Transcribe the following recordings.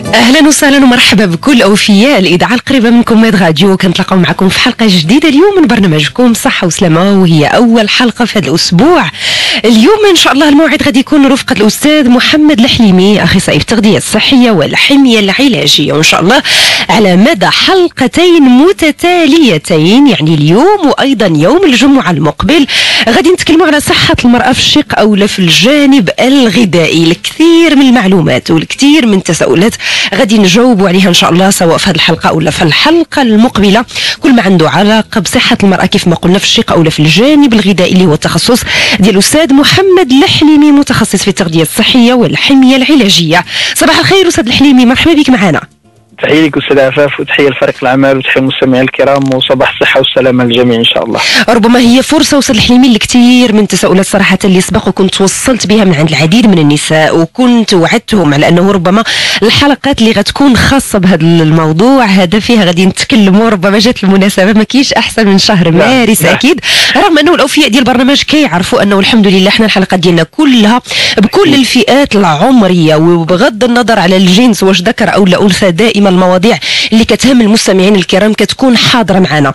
اهلا وسهلا ومرحبا بكل اوفياء الاذاعه القريبه منكم ميد راديو. كنتلاقاو معكم في حلقه جديده اليوم من برنامجكم صحه وسلامه، وهي اول حلقه في هذا الاسبوع. اليوم ان شاء الله الموعد غادي يكون رفقه الاستاذ محمد الحليمي، اخصائي التغذيه الصحيه والحميه العلاجيه، وان شاء الله على مدى حلقتين متتاليتين، يعني اليوم وايضا يوم الجمعه المقبل، غادي نتكلموا على صحه المراه في الشق او في الجانب الغذائي. الكثير من المعلومات والكثير من التساؤلات غادي نجاوبوا عليها ان شاء الله، سواء في هذه الحلقه او في الحلقه المقبله، كل ما عنده علاقه بصحه المراه كيف ما قلنا في الشق او في الجانب الغذائي اللي هو التخصص ديال الاستاذ محمد الحليمي، متخصص في التغذيه الصحيه والحميه العلاجيه. صباح الخير استاذ الحليمي، مرحبا بك معنا. تحية لك أستاذ عفاف، وتحية لفريق العمل، وتحية للمستمعين الكرام، وصباح الصحة والسلامة للجميع إن شاء الله. ربما هي فرصة أستاذ الحليمي لكثير من التساؤلات صراحة اللي سبق وكنت وصلت بها من عند العديد من النساء، وكنت وعدتهم على أنه ربما الحلقات اللي غتكون خاصة بهذا الموضوع هذا فيها غادي نتكلموا. ربما جات المناسبة ما كاينش أحسن من شهر مارس أكيد، رغم أنه الأوفياء ديال البرنامج كيعرفوا أنه الحمد لله احنا الحلقات ديالنا كلها بكل الفئات العمرية، وبغض النظر على الجنس واش ذكر أو لا أنثى، دائما المواضيع اللي كتهم المستمعين الكرام كتكون حاضره معنا.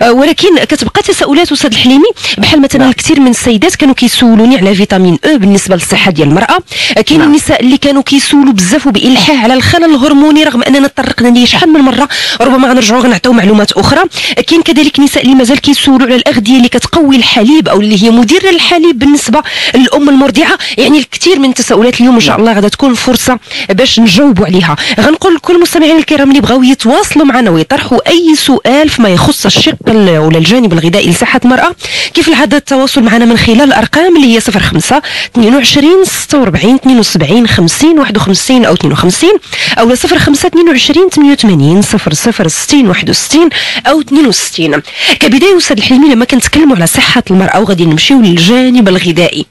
ولكن كتبقى تساؤلات استاذ الحليمي، بحال مثلا الكثير من السيدات كانوا كيسولوني على فيتامين او بالنسبه للصحه ديال المراه. كاين النساء اللي كانوا كيسولوا بزاف وبالحاح على الخلل الهرموني، رغم اننا طرقنا ليه شحال من مره، ربما غنرجعوا غنعطيو معلومات اخرى. كاين كذلك نساء اللي مازال كيسولوا على الاغذيه اللي كتقوي الحليب او اللي هي مديره للحليب بالنسبه للام المرضعه. يعني الكثير من التساؤلات اليوم ان شاء الله غادا تكون فرصه باش نجاوبوا عليها. غنقول لكل المستمعين الكرام اللي بغاو يتواصلوا معنا ويطرحوا اي سؤال فيما يخص الشق ولا الجانب الغذائي لصحه المراه، كيف العاده التواصل معنا من خلال الارقام اللي هي 05 22 46 72 50 51 او 52 او 05 22 88 00 60 61 او 62. كبدايه استاذ الحليمي، لما كنتكلموا على صحه المراه وغادي نمشيو للجانب الغذائي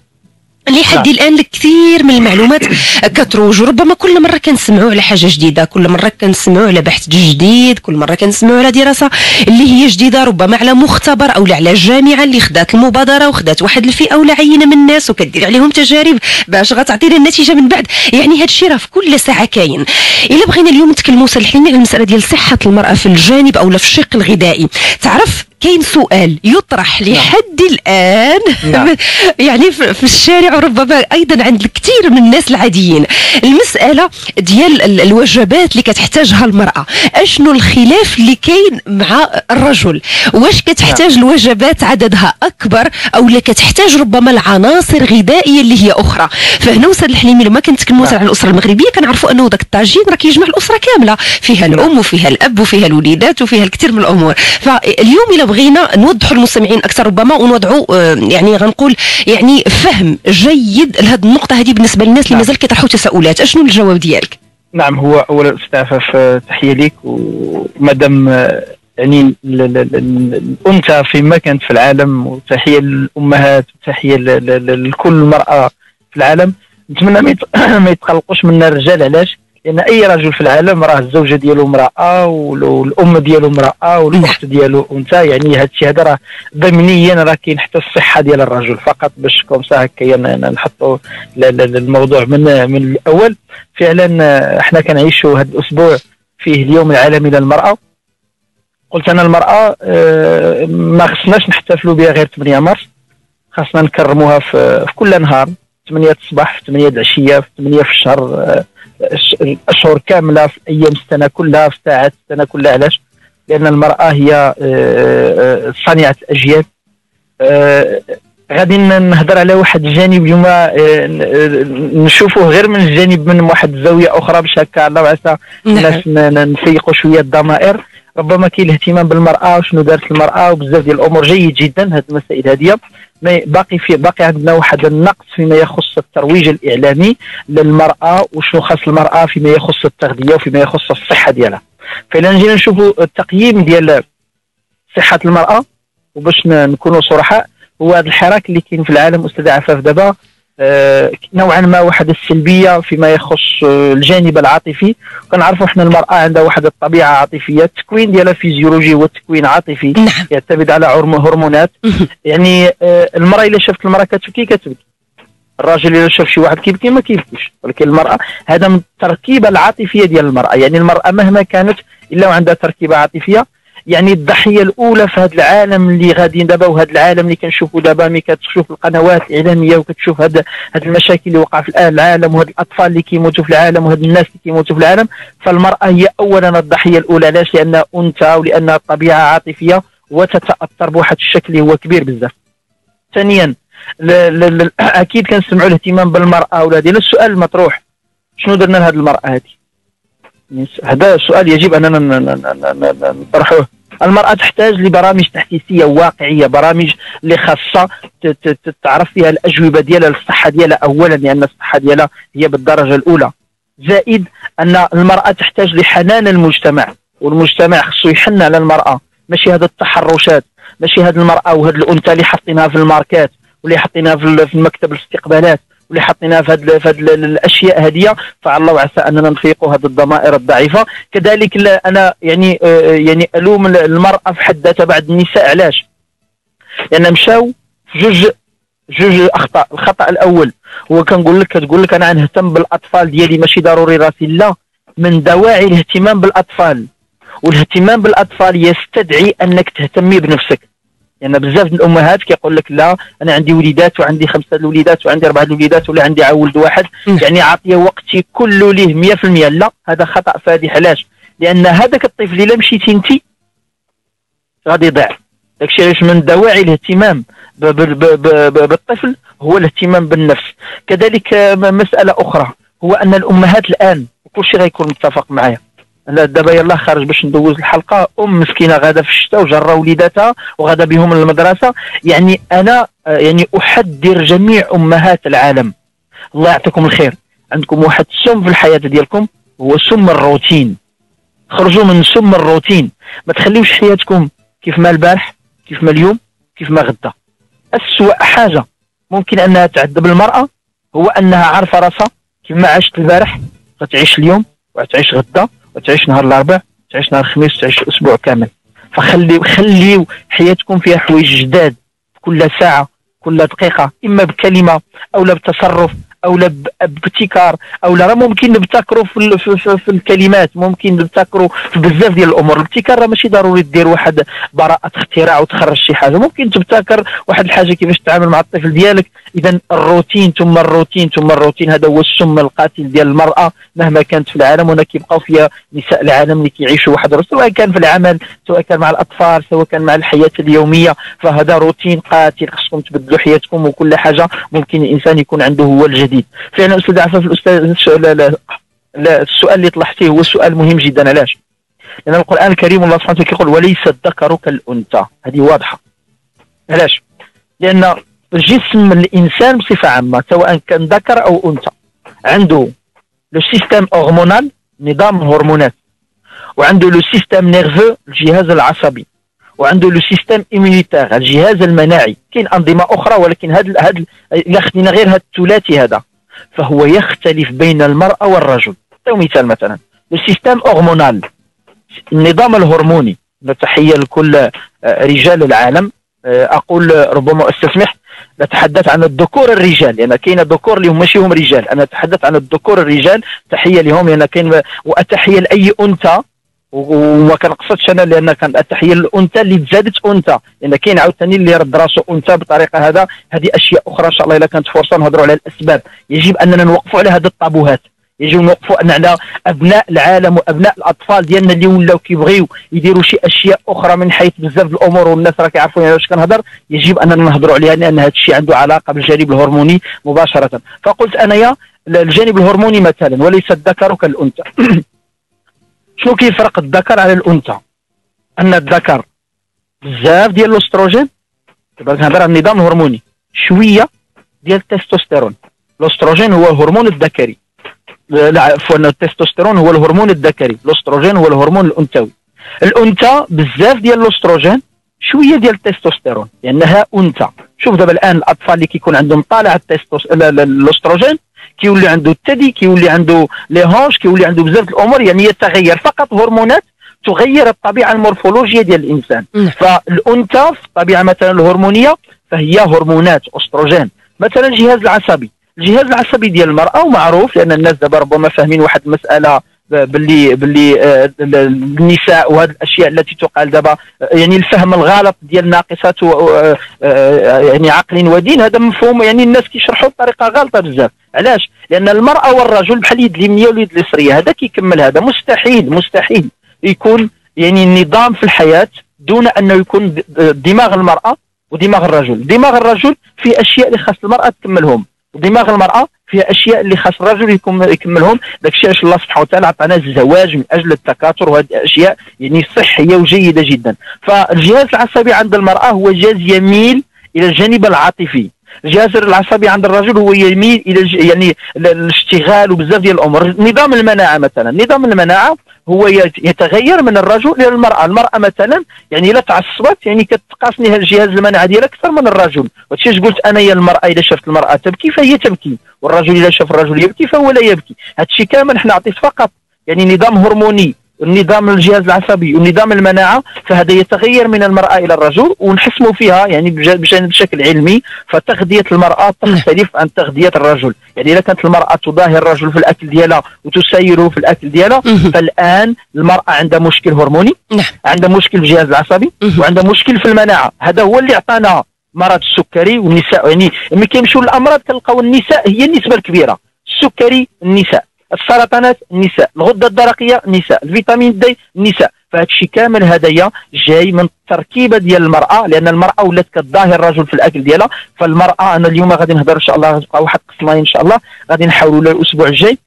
لحد الان الكثير من المعلومات كتروج، وربما كل مره كنسمعوا على حاجه جديده، كل مره كنسمعوا على بحث جديد، كل مره كنسمعوا على دراسه اللي هي جديده، ربما على مختبر او على جامعه اللي خدات المبادره وخدات واحد الفئه ولا عينه من الناس وكدير عليهم تجارب باش غتعطينا النتيجه من بعد. يعني هذا الشيء راه في كل ساعه كاين. الا بغينا اليوم نتكلموا استاذ الحليمي على المساله ديال صحه المراه في الجانب او في الشق الغذائي، تعرف كاين سؤال يطرح لحد الآن يعني في الشارع وربما أيضا عند الكثير من الناس العاديين، المسألة ديال الوجبات اللي كتحتاجها المرأة. أشنو الخلاف اللي كاين مع الرجل؟ واش كتحتاج الوجبات عددها أكبر أو لا كتحتاج ربما العناصر غذائية اللي هي أخرى؟ فهنا أستاذ الحليمي لما كنتكلموا على الأسرة المغربية كنعرفوا أنه ذاك الطاجين راه كيجمع الأسرة كاملة، فيها الأم وفيها الأب وفيها الوليدات وفيها الكثير من الأمور. فاليوم إلا بغينا نوضحوا المستمعين اكثر ربما ونوضعوا يعني غنقول يعني فهم جيد لهذه النقطه هذه بالنسبه للناس اللي مازال كيطرحوا تساؤلات، اشنو الجواب ديالك؟ نعم، هو اولا استاذ عفاف تحيه لك، ومادام يعني الانثى فيما كانت في العالم، وتحيه للامهات وتحيه لكل مراه في العالم. نتمنى ما يتقلقوش منا الرجال. علاش؟ لأن أي رجل في العالم راه الزوجة ديالو امرأة، والأم ديالو امرأة، والأخت ديالو أنثى. يعني هذا الشيء هذا راه ضمنيا راه كاين حتى الصحة ديال الرجل، فقط باش كومسا هكايا نحطوا الموضوع من الأول. فعلا احنا كنعيشوا هذا الأسبوع فيه اليوم العالمي للمرأة. قلت أنا المرأة ما خصناش نحتفلوا بها غير 8 مارس، خاصنا نكرموها في كل نهار، 8 الصباح، في 8 العشية، في 8 في الشهر، الأشهر كاملة، في أيام السنة كلها، في ساعات السنة كلها. علاش؟ لأن المرأة هي صانعة الأجيال. غادي نهضر على واحد الجانب اليوم نشوفوه غير من الجانب من واحد الزاوية أخرى، باش هكا الله وعسى الناس نفيقوا شوية الضمائر. ربما كاين الاهتمام بالمرأة وشنو دارت المرأة وبزاف ديال الأمور جيد جدا، هذه المسائل هذه. باقي عندنا واحد النقص فيما يخص الترويج الإعلامي للمرأة، وشنو خاص المرأة فيما يخص التغذية وفيما يخص الصحة ديالها. فإلا نجينا نشوفوا التقييم ديال صحة المرأة، وباش نكونوا صرحاء، هو هذا الحراك اللي كاين في العالم أستاذ عفاف دابا نوعا ما واحد السلبيه فيما يخص الجانب العاطفي. كنعرفوا حنا المراه عندها واحد الطبيعه عاطفيه، التكوين ديالها فيزيولوجي هو تكوين عاطفي. نعم. يعتمد على هرمونات. يعني المراه الا شافت المراه كتبكي الراجل الا شاف شي واحد كيبكي ما كيبكيش، ولكن المراه هذا من التركيبه العاطفيه ديال المراه. يعني المراه مهما كانت الا وعندها تركيبه عاطفيه، يعني الضحيه الاولى في هذا العالم اللي غاديين دابا، وهذا العالم اللي كنشوفوا دابا ملي كتشوف القنوات الاعلاميه وكتشوف هاد المشاكل اللي وقع في العالم، وهاد الاطفال اللي كيموتوا في العالم، وهاد الناس اللي كيموتوا في العالم، فالمراه هي اولا الضحيه الاولى. علاش؟ لانها انثى ولانها طبيعه عاطفيه وتتاثر بواحد الشكل اللي هو كبير بزاف. ثانيا اكيد كنسمعوا الاهتمام بالمراه ولا ديال السؤال المطروح، شنو درنا لهذه المراه هذه؟ هذا سؤال يجب اننا نطرحوه. المرأة تحتاج لبرامج تحسيسية واقعية، برامج اللي خاصة تعرف فيها الأجوبة ديالها للصحة ديالها أولا، لأن الصحة ديالها هي بالدرجة الأولى. زائد أن المرأة تحتاج لحنان المجتمع، والمجتمع خصو يحن على المرأة، ماشي هذا التحرشات، ماشي هذه المرأة وهذه الأنثى اللي حاطينها في الماركات واللي حاطينها في المكتب الاستقبالات واللي حطيناها في هذه الاشياء هذه. فعل وعسى اننا نفيقوا هذه الضمائر الضعيفه. كذلك انا يعني الوم المراه في حد ذاتها بعد النساء. علاش؟ لان مشاو في جوج اخطاء. الخطا الاول هو كتقول لك انا نهتم بالاطفال ديالي، ماشي ضروري راسي. لا، من دواعي الاهتمام بالاطفال، والاهتمام بالاطفال يستدعي انك تهتمي بنفسك. لان يعني بزاف من الامهات كيقول لك لا انا عندي وليدات وعندي 5 الوليدات وعندي 4 الوليدات ولا عندي ولد واحد، يعني عاطيه وقتي كله ليه 100%. لا، هذا خطا فادح. علاش؟ لان هذاك الطفل الا مشيتي انت غادي يضيع. داكشي علاش من دواعي الاهتمام بالطفل هو الاهتمام بالنفس. كذلك مساله اخرى هو ان الامهات الان، وكل شيء غيكون متفق معايا، لا دابا يلاه خارج باش ندوز الحلقه، مسكينه غاده في الشتاء وجرى وليداتها وغاده بهم للمدرسه. يعني انا يعني احذر جميع امهات العالم، الله يعطيكم الخير، عندكم واحد السم في الحياه ديالكم هو سم الروتين. خرجوا من سم الروتين، ما تخليوش حياتكم كيف ما البارح، كيف ما اليوم، كيف ما غدا. اسوأ حاجه ممكن انها تعذب المراه هو انها عارفه راسها كيف ما عاشت البارح غتعيش اليوم وغتعيش غدا وتعيش نهار الاربعاء، تعيش نهار الخميس، تعيش اسبوع كامل. خليو حياتكم فيها حوايج جداد كل ساعه، كل دقيقه، اما بكلمه او لا بتصرف او لا بابتكار او لا. راه ممكن نبتكروا في الكلمات، ممكن نبتكروا في بزاف ديال الامور. الابتكار راه ماشي ضروري دير واحد براءه اختراع وتخرج شي حاجه، ممكن تبتكر واحد الحاجه كيفاش تتعامل مع الطفل ديالك. اذا الروتين ثم الروتين ثم الروتين، هذا هو السم القاتل ديال المراه مهما كانت في العالم. وهنا كيبقاو فيها نساء العالم اللي كيعيشوا واحد، سواء كان في العمل، سواء كان مع الاطفال، سواء كان مع الحياه اليوميه. فهذا روتين قاتل، خصكم تبدلوا حياتكم، وكل حاجه ممكن الانسان يكون عنده هو الجديد. فعلا استاذ عفاف، السؤال اللي طرحتيه هو سؤال مهم جدا. علاش؟ لان القران الكريم الله سبحانه وتعالى كيقول وليس الذكر كالانثى. هذه واضحه. علاش؟ لان جسم الانسان بصفه عامه سواء كان ذكر او انثى عنده لو سيستيم هرمونال، نظام الهرمونات، وعنده لو سيستيم نيرفو، الجهاز العصبي، وعنده لو سيستيم ايمونيتير، الجهاز المناعي. كاين انظمه اخرى ولكن هذا الا خدينا غير هذا الثلاثي هذا فهو يختلف بين المراه والرجل. نعطيو مثال، مثلا لو سيستيم هرمونال، النظام الهرموني. تحيه لكل رجال العالم. اقول ربما استسمح نتحدث عن الذكور الرجال، لان كاين ذكور اللي هم ماشي هم رجال. انا اتحدث عن الذكور الرجال، تحيه لهم. لان كاين، واتحيه لاي انثى، وما كنقصدش انا لان كان التحيه للانثى اللي تزادت انثى، لان كاين عاوتاني اللي رد راسو انثى بطريقه هذا. هذه اشياء اخرى ان شاء الله الا كانت فرصه نهضروا على الاسباب. يجب اننا نوقفوا على هذه الطابوهات، يجب نوقفوا ان على ابناء العالم وابناء الاطفال ديالنا اللي ولاو كيبغيو يديروا شي اشياء اخرى من حيث بزاف الامور، والناس راه كيعرفوا واش كنهضر. يجب اننا نهضروا عليها لان هذا الشيء عنده علاقه بالجانب الهرموني مباشره. فقلت انايا الجانب الهرموني مثلا وليس الذكر كالانثى. شنو كيفرق الذكر على الانثى؟ ان الذكر بزاف ديال الاستروجين، دابا كنهضر على النظام الهرموني، شويه ديال التستوستيرون. الاستروجين هو الهرمون الذكري، لا عفوا التستوستيرون هو الهرمون الذكري، الاستروجين هو الهرمون الانثوي. الانثى بزاف ديال الاستروجين، شويه ديال التستوستيرون، لانها انثى. شوف دابا الان الاطفال اللي كيكون عندهم طالع الاستروجين كيولي عنده الثدي، كيولي عنده لي هونش، كيولي عنده بزاف الامور. يعني يتغير فقط هرمونات تغير الطبيعه المورفولوجيه ديال الانسان. فالانثى في الطبيعه مثلا الهرمونيه فهي هرمونات استروجين. مثلا الجهاز العصبي، الجهاز العصبي ديال المراه ومعروف لان الناس دابا ربما فاهمين واحد المساله باللي النساء وهذه الاشياء التي تقال دابا، يعني الفهم الغلط ديال ناقصات يعني عقل ودين، هذا مفهوم يعني الناس كيشرحوا بطريقه غلطه بزاف. علاش؟ لان المراه والرجل بحال اليد اليمنيه واليد اليسريه، هذا كيكمل هذا. مستحيل يكون يعني نظام في الحياه دون انه يكون دماغ المراه ودماغ الرجل. دماغ الرجل في اشياء اللي خاص المراه تكملهم، ودماغ المراه فيها اشياء اللي خاص الرجل يكملهم. داكشي علاش الله سبحانه وتعالى عطانا الزواج من اجل التكاثر، وهذه اشياء يعني صحيه وجيده جدا. فالجهاز العصبي عند المراه هو جهاز يميل الى الجانب العاطفي، الجهاز العصبي عند الرجل هو يميل الى يعني الاشتغال وبزاف ديال الامور. نظام المناعه مثلا، نظام المناعه هو يتغير من الرجل الى المراه. المراه مثلا يعني الا تعصبت يعني كتقاسني الجهاز المناعه ديالها اكثر من الرجل. وهادشي قلت انا يا المراه اذا شافت المراه تبكي فهي تبكي، والرجل اذا شاف الرجل يبكي فهو لا يبكي. هادشي كامل حنا عطيت فقط يعني نظام هرموني، النظام الجهاز العصبي ونظام المناعه، فهذا يتغير من المراه الى الرجل ونحسموا فيها يعني بشكل علمي. فتغذيه المراه تختلف عن تغذيه الرجل. يعني اذا كانت المراه تضاهي الرجل في الاكل ديالها وتسيره في الاكل ديالها، فالان المراه عندها مشكل هرموني، عندها مشكل في الجهاز العصبي، وعندها مشكل في المناعه. هذا هو اللي عطانا مرض السكري. والنساء يعني ملي كيمشيو للامراض كنلقاو النساء هي النسبه الكبيره. السكري النساء، السرطانات النساء، الغده الدرقيه النساء، الفيتامين دي النساء. فهذا الشيء كامل هدايا جاي من التركيبه ديال المراه، لان المراه ولات كتضاهي الرجل في الاكل ديالها. فالمراه انا اليوم غادي نهضر ان شاء الله، غتبقى واحد قسم ان شاء الله غادي نحاولوا الاسبوع الجاي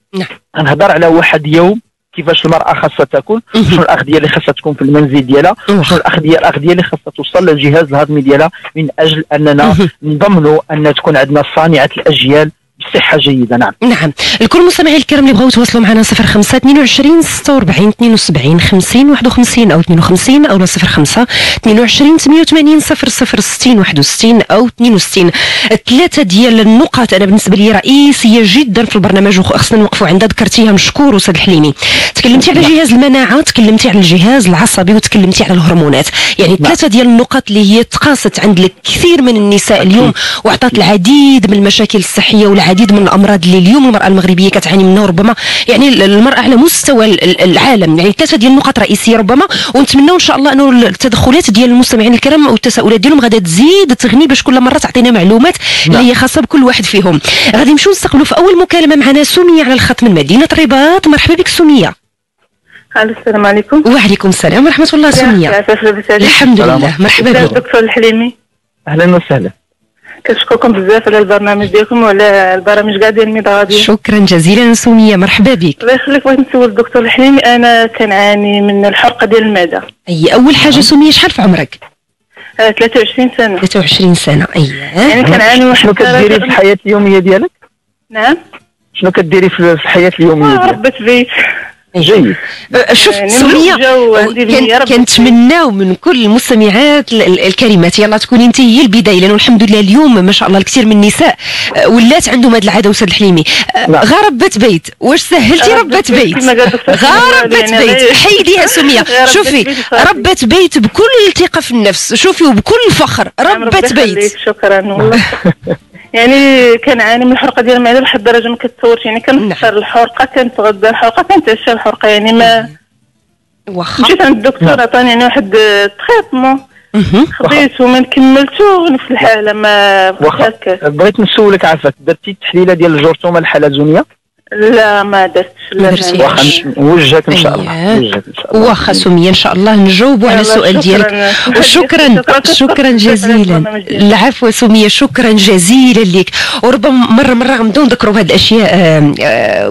غنهضر على واحد يوم كيفاش المراه خاصها تاكل، شنو الاغذيه اللي خاصها تكون في المنزل ديالها، شنو الاغذيه اللي خاصها توصل للجهاز الهضمي ديالها، من اجل اننا نضمنوا ان تكون عندنا صانعه الاجيال بصحه جيده. نعم. الكل مستمعي الكرام اللي بغاو يتواصلوا معنا 05 22 46 72 50 51 او 52 او 05 22 88 060 61 او 62. ثلاثه ديال النقاط انا بالنسبه لي رئيسيه جدا في البرنامج وخصنا نوقفوا عندها، ذكرتيها مشكور استاذ الحليمي. تكلمتي على جهاز المناعه، تكلمتي على الجهاز العصبي، وتكلمتي على الهرمونات. يعني ثلاثه ديال النقاط اللي هي تقاست عند الكثير من النساء اليوم وعطات العديد من المشاكل الصحيه والعديد من الامراض اللي اليوم المراه المغربيه كتعاني منها، وربما يعني المراه على مستوى العالم. يعني ثلاثه ديال النقاط رئيسيه ربما، ونتمنوا ان شاء الله انه التدخلات ديال المستمعين الكرام والتساؤلات ديالهم غادا تزيد تغني باش كل مره تعطينا معلومات اللي هي خاصه بكل واحد فيهم. غادي نمشيو نستقبلوا في اول مكالمه معنا سميه على الخط من مدينه الرباط. مرحبا بك سميه. السلام عليكم. وعليكم السلام ورحمه الله. سميه الحمد لله. مرحبا بك دكتور الحليمي. اهلا وسهلا. كنشكركم بزاف على البرنامج ديالكم وعلى البرامج كاع ديال الميديا. شكرا جزيلا سميه، مرحبا بك. الله يخليك. بغيت نسول الدكتور الحليمي، انا كنعاني من الحرقه ديال المعده. اول حاجه سميه شحال في عمرك؟ 23 سنه. 23 سنه. يعني كنعاني من شنو كديري في الحياه اليوميه ديالك؟ نعم. شنو كديري في الحياه اليوميه ديالك؟ ربة بيت. جيد. شوف يعني سميه، كنتمناو من كل المستمعات الكريمات يلا تكوني انت هي البدايه، لانه الحمد لله اليوم ما شاء الله الكثير من النساء ولات عندهم هذه العاده. استاذ الحليمي غا ربة بيت، واش سهلتي ربة بيت؟ غا ربة بيت حيديها سميه. شوفي ربة بيت بكل ثقه في النفس، شوفي وبكل فخر ربة بيت. شكرا والله. يعني كنعاني من الحرقه ديال المعده لحد الدرجه ما كتصورش. يعني كنفطر الحرقه، كنتغدى الحرقه، كنتعشى الحرقه. يعني ما واخا مشيت عند الدكتور عطاني يعني واحد التريتمون خديته وما كملتو نفس الحاله ما بقاش. بغيت نسولك عافاك، درتي التحليله ديال الجرثومه الحلزونيه؟ لا ما درتش. واخا نوجهك ان شاء الله. واخا سميه ان شاء الله نجاوبوا على السؤال ديالك. شكرا جزيلا. العفو سميه، شكرا جزيلا لك. وربما مره غنبداو نذكروا هذه الاشياء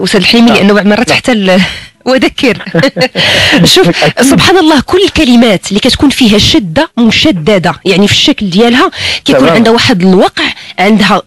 استاذ الحليمي، لانه بعد مرات حتى وذكر. شوف سبحان الله، كل الكلمات اللي كتكون فيها شده مشدده يعني في الشكل ديالها كيكون عندها واحد الوقع، عندها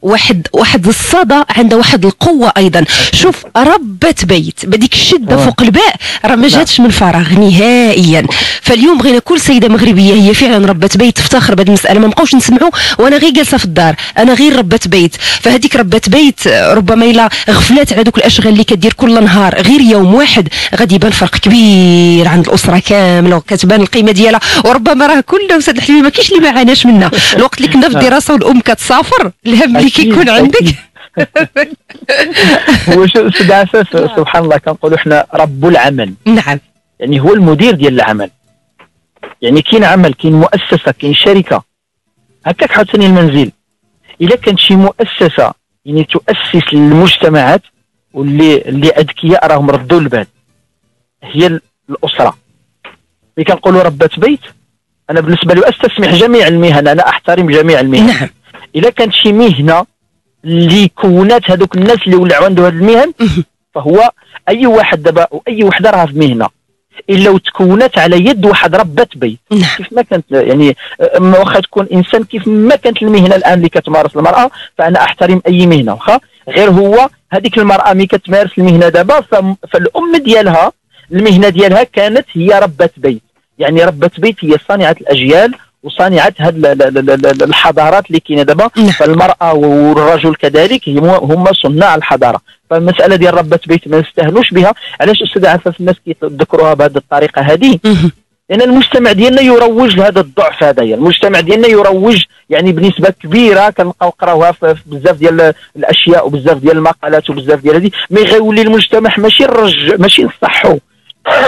واحد الصدى، عندها واحد القوه ايضا. شوف ربة بيت بديك الشده فوق الباء راه ما جاتش من فراغ نهائيا. فاليوم بغينا كل سيده مغربيه هي فعلا ربة بيت تفتخر بهذه المساله، ما نبقاوش نسمعوا وانا غير جالسه في الدار انا غير ربة بيت. فهذيك ربة بيت ربما الا غفلات على دوك الاشغال اللي كدير كل نهار غير يوم واحد غادي يبان فرق كبير عند الاسره كامله وكتبان القيمه ديالها. وربما راه كلنا استاذ الحليمي ما كاينش اللي ما عاناش منها. الوقت اللي كنا في الدراسه والام كتسافر الهم اللي كيكون عندك هو استاذ عفاف سبحان الله كنقولوا حنا رب العمل. نعم. يعني هو المدير ديال العمل. يعني كاين عمل، كاين مؤسسه، كاين شركه، هكاك حاوتاني المنزل. الا كانت شي مؤسسه يعني تؤسس للمجتمعات واللي اذكياء راهم ردوا البال، هي الاسره. ملي كنقولوا ربات بيت، انا بالنسبه لي استسمح جميع المهن، انا احترم جميع المهن. نعم. الا كانت شي مهنه اللي كونات هذوك الناس اللي ولاو عندهم هذه المهن، فهو اي واحد دابا واي وحده راه في مهنه الا تكونت على يد واحد ربات بيت. كيف ما كانت يعني واخا تكون انسان، كيف ما كانت المهنه الان اللي كتمارس المراه، فانا احترم اي مهنه واخا غير هو هذيك المراه ملي كتمارس المهنه دابا، فالام ديالها المهنه ديالها كانت هي ربات بيت. يعني ربات بيت هي صانعه الاجيال وصانعه هذه الحضارات اللي كاينه دابا. فالمراه والرجل كذلك هما صناع الحضاره. فالمساله ديال ربات بيت ما نستهنوش بها. علاش استاذ عفاف الناس كيتذكروها بهذه الطريقه هذه؟ لان المجتمع ديالنا يروج لهذا الضعف هذايا، المجتمع ديالنا يروج يعني بنسبه كبيره كنبقاو نقراوها في بزاف ديال الاشياء وبزاف ديال المقالات وبزاف ديال هذه. مي غيولي المجتمع ماشي نصحوا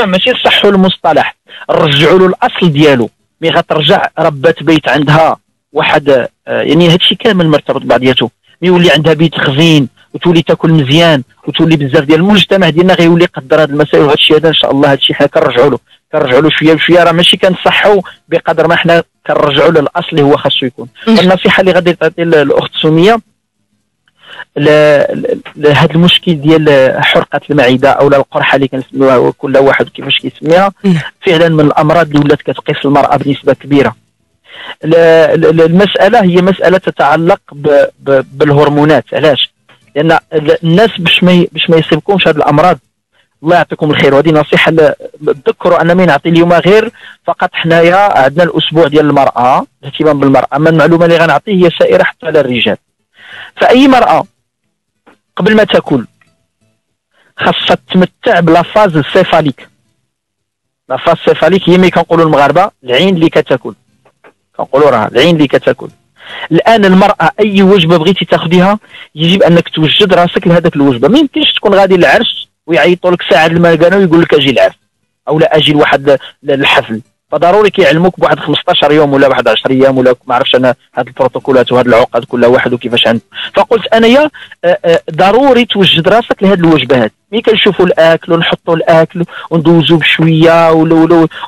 ماشي نصحوا المصطلح، نرجعوا له الاصل ديالو. مي غترجع ربات بيت عندها واحد يعني هادشي كامل مرتبط بعضياته. مي يولي عندها بيت خزين وتولي تاكل مزيان وتولي بزاف ديال المجتمع ديالنا غيولي يقدر هاد المسائل. وهادشي هذا ان شاء الله هادشي حنا كنرجعوا له شويه بشويه. راه ماشي كنصحوا بقدر ما حنا كنرجعوا له الاصل اللي هو خاصو يكون. والنصيحه اللي غادي تعطي الاخت سميه لهذا المشكل ديال حرقه المعده او القرحه اللي كنسميوها كل واحد كيفاش كيسميها، فعلا من الامراض اللي ولات كتقيس المراه بنسبه كبيره. المساله هي مساله تتعلق بالهرمونات. علاش؟ لان الناس باش ما يصيبكمش هذه الامراض، الله يعطيكم الخير. وهذه نصيحه تذكروا انا ما نعطي اليوم غير فقط حنايا عندنا الاسبوع ديال المراه، الاهتمام بالمراه. اما المعلومه اللي غنعطيه هي سائره حتى على الرجال. فاي مراه قبل ما تاكل خاصها تتمتع بلا فاز السيفاليك. لا فاز السيفاليك هي ملي كنقولوا المغاربه العين اللي كتاكل، كنقولوا راه العين اللي كتاكل. الان المراه اي وجبه بغيتي تاخذيها يجب انك توجد راسك لهذاك الوجبه. ما يمكنش تكون غادي للعرس ويعيطوا لك ساعه المكانه ويقول لك اجي العرس او لا اجي لواحد الحفل. فضروري كيعلموك بواحد 15 يوم ولا واحد 10 ايام ولا ما عرفتش انا هاد البروتوكولات وهاد العقد كل واحد وكيفاش عنده. فقلت انايا ضروري توجد راسك لهاد الوجبه هاد. ملي كنشوفوا الاكل ونحطوا الاكل وندوزوا بشويه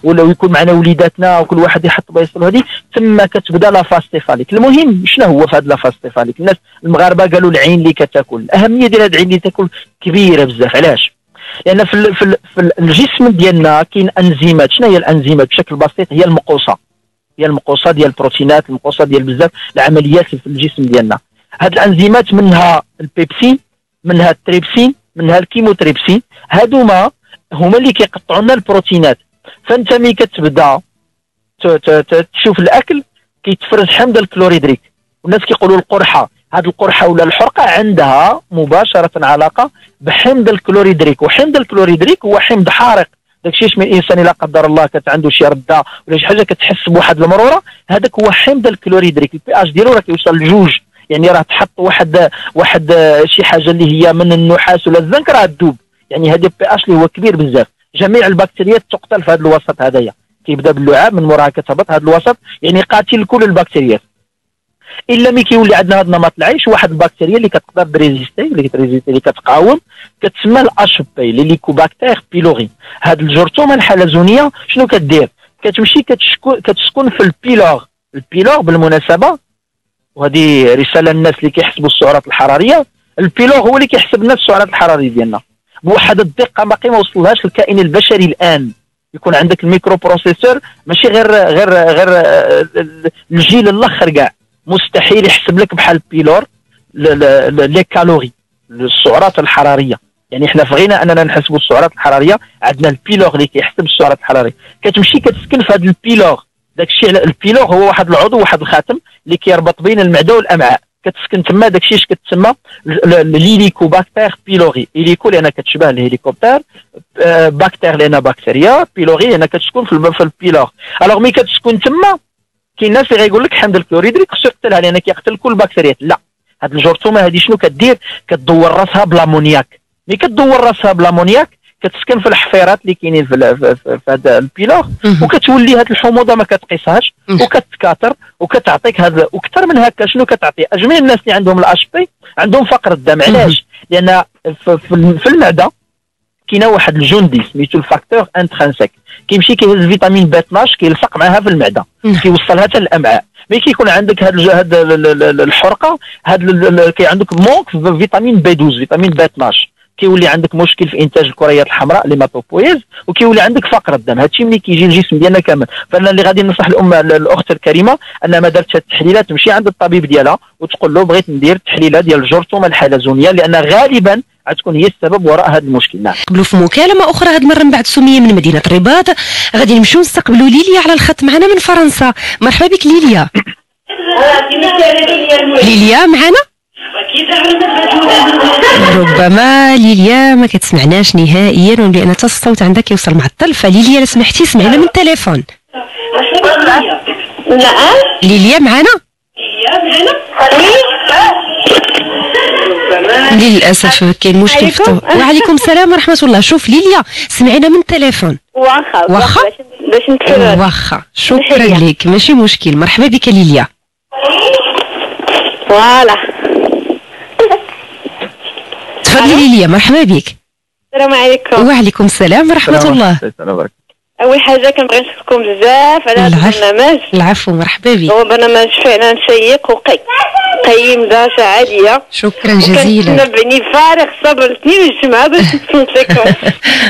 ولا يكون معنا وليداتنا وكل واحد يحط بيصل هذه، ثم كتبدا لا فاستيفاليك. المهم شنو هو في هاد لا فاستيفاليك؟ الناس المغاربه قالوا العين اللي كتاكل. الاهميه ديال هاد العين اللي تاكل كبيره بزاف. علاش؟ لان في الجسم ديالنا كاين انزيمات. شنو هي الانزيمات بشكل بسيط؟ هي المقوصه ديال البروتينات، المقوصه ديال بزاف العمليات في الجسم ديالنا. هاد الانزيمات منها البيبسين، منها التريبسين، منها الكيموتريبسين. هادوما هما اللي كيقطعوا لنا البروتينات. فانت ملي كتبدا تشوف الاكل كيتفرز حمض الكلوريدريك. والناس كيقولوا القرحه، هذه القرحه ولا الحرقه عندها مباشره علاقه بحمض الكلوريدريك. وحمض الكلوريدريك هو حمض حارق. داكشي من الانسان الا قدر الله كانت عنده شي رده ولا شي حاجه كتحس بواحد المروره، هذاك هو حمض الكلوريدريك. البي اش ديالو راه كيوصل لجوج. يعني راه تحط واحد شي حاجه اللي هي من النحاس ولا الزنك راه تذوب. يعني هذا البي اش اللي هو كبير بزاف. جميع البكتيريات تقتل في هذا الوسط هذايا. كيبدا باللعاب من موراها كتهبط. هذا الوسط يعني قاتل لكل البكتيريات. الا ملي كيولي عندنا هذا نمط العيش واحد البكتيريا اللي كتقدر بريزيستي اللي كتقاوم كتسمى الاشبي ليكوباكتير بيلوري. هاد الجرثومه الحلزونيه شنو كدير؟ كتمشي كتسكن في البيلور بالمناسبه. وهذه رساله للناس اللي كيحسبوا السعرات الحراريه. البيلور هو اللي كيحسب لنا السعرات الحراريه ديالنا بواحد الدقه باقي ما وصلهاش الكائن البشري الان. يكون عندك الميكرو بروسيسور ماشي غير الجيل الاخر كاع مستحيل يحسب لك بحال البيلور لي كالوري السعرات الحراريه. يعني حنا بغينا اننا نحسبوا السعرات الحراريه عندنا البيلور اللي كيحسب السعرات الحراريه. كتمشي كتسكن في هذا البيلور. داكشي البيلور هو واحد العضو واحد الخاتم اللي كيربط بين المعده والامعاء. كتسكن تما داكشي اش كتسمى ليليكوباكتير بيلوري. إليكو لان كتشبه الهليكوبتر، باكتير لان بكتيريا، بيلوري لان كتسكن في البيلور. الوغ ملي كتسكن تما كاين الناس اللي غيقول لك حمض الكلوريدريك خصو يقتلها لان كيقتل كل البكتيريات. لا، هاد الجرثومه هذه شنو كدير؟ كتدور راسها بلامونياك. ملي كتدور راسها بلامونياك كتسكن في الحفيرات اللي كاينين في هذا البيلور، وكتولي هاد الحموضه ما كتقيسهاش وكتكاثر وكتعطيك هذا. واكثر من هكا شنو كتعطي؟ اجمل الناس اللي عندهم الاش بي عندهم فقر الدم. علاش؟ لان في المعده كاينه واحد الجندي سميتو الفاكتور انترانسيك، كيمشي كيهز فيتامين بي 12 كيلصق معها في المعده كيوصلها حتى للامعاء. ملي كيكون عندك هاد الحرقه كي عندك مونك في فيتامين بي 12 فيتامين بي 12 كيولي عندك مشكل في انتاج الكريات الحمراء ليماتوبويز، وكيولي عندك فقر الدم. هادشي ملي كيجي الجسم ديالنا كامل. فانا اللي غادي ننصح الاخت الكريمه انها ما دارتش هاد التحليلات تمشي عند الطبيب ديالها وتقول له بغيت ندير تحليله ديال الجرثومه الحلزونيه، لان غالبا غتكون هي السبب وراء هذا المشكل. نعم. قبلوا في مكالمه اخرى هذه المره من بعد سميه من مدينه الرباط. غادي نمشيو نستقبلوا ليليا على الخط معنا من فرنسا. مرحبا بك ليليا. ليليا معنا؟ ربما ليليا ما كتسمعناش نهائيا، لان حتى الصوت عندك يوصل معطل. فليليا لو سمحتي سمعينا من التليفون. نعم ليليا معنا؟ للاسف كاين مشكل في وعليكم السلام ورحمه الله. شوف ليليا سمعينا من التليفون. واخا باش نتفرج. واخا شكرا لك ماشي مشكل. مرحبا بك ليليا. فوالا تفضلي ليليا. مرحبا بك. السلام عليكم. وعليكم السلام ورحمه الله. اول حاجه كنبغي نشكركم بزاف على هذا البرنامج. العفو مرحبا بك. هو برنامج فعلا شيق وقيم درجه عاليه. شكرا جزيلا. كنتنبعني فارغ الصبر الاثنين والجمعه باش نتصنت لكم.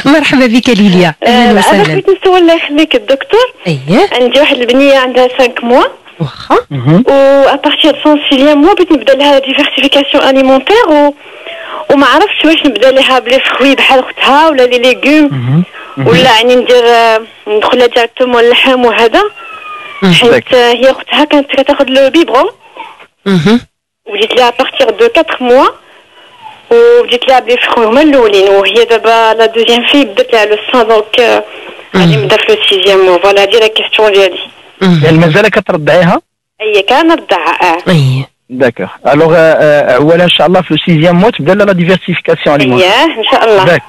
مرحبا بك ليليا. اهلا وسهلا. انا بغيت نسول الله يخليك الدكتور. اييه. عندي واحد البنيه عندها 5 موا. واخا. و ابارتير دو 6 موا بغيت نبدا لها ديفيرسيفيكاسيون اليمونتير وما عرفتش واش نبدا لها بلي فخوي بحال اختها ولا لي ليغوم ولا يعني ندخل لها ديريكتومون اللحم وهذا، حيت هي اختها كانت كتاخذ لو بيبرون وجيت لها ابارتير دو 4 موا وجيت لها بلي فخوي هما الاولين، وهي دابا لا دوزيام في بدات لها لو سان دونك غادي نبدا في لو 6 موا. فوالا هادي لا كيستيون ديالي. يعني مازال كترضعيها؟ اي كنرضعها. اييه. داكوغ. الوغ اولا ان شاء الله في السيزيام مو تبدا لا ديفيرسيفيكاسيون اليمونتير. اييه ان شاء الله.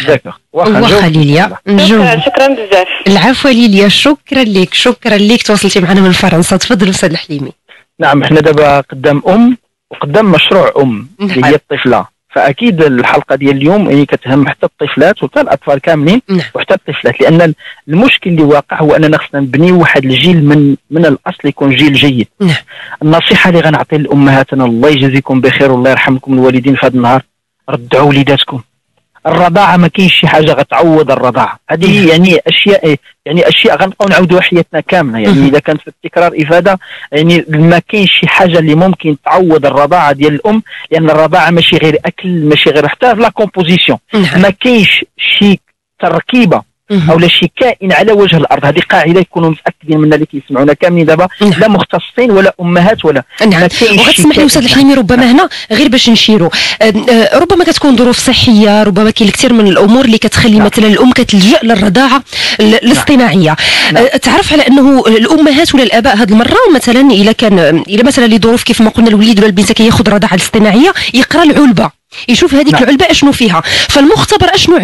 داكوغ. واخا ليليا. شكرا بزاف. العفو ليليا. شكرا لك شكرا لك. تواصلتي معنا من فرنسا. تفضل استاذ الحليمي. نعم احنا دابا قدام وقدام مشروع اللي هي الطفله. فاكيد الحلقه ديال اليوم يعني كتهم حتى الطفلات وحتى الاطفال كاملين وحتى الطفلات، لان المشكل اللي واقع هو اننا خصنا نبنيو واحد الجيل من الاصل يكون جيل جيد. النصيحه اللي غنعطي لامهاتنا الله يجازيكم بخير والله يرحمكم الوالدين في هذا النهار، ردعوا وليداتكم. الرضاعه ما كاينش شي حاجه غتعوض الرضاعه. هذه يعني اشياء غنبقاو نعاودوها حياتنا كامله. يعني اذا كانت في التكرار افاده، يعني ما كاينش شي حاجه اللي ممكن تعوض الرضاعه ديال الام، لان الرضاعه ماشي غير اكل، ماشي غير حتى في لا كومبوزيسيون. ما كاينش شي تركيبه او لا شي كائن على وجه الارض، هذه قاعده يكونوا متاكدين منها اللي كيسمعونا كاملين دابا، لا مختصين ولا امهات ولا. نعم. وغتسمح لي استاذ الحليمي ربما هنا غير باش نشيروا، ربما كتكون ظروف صحيه، ربما كاين الكثير من الامور اللي كتخلي مثلا الام كتلجا للرضاعه الاصطناعيه. تعرف على انه الامهات ولا الاباء هذه المره مثلا الا مثلا لظروف كيف ما قلنا الوليد ولا البنت كياخذ رضاعه الاصطناعيه، يقرا العلبه يشوف هذيك العلبه اشنو فيها. فالمختبر اشنو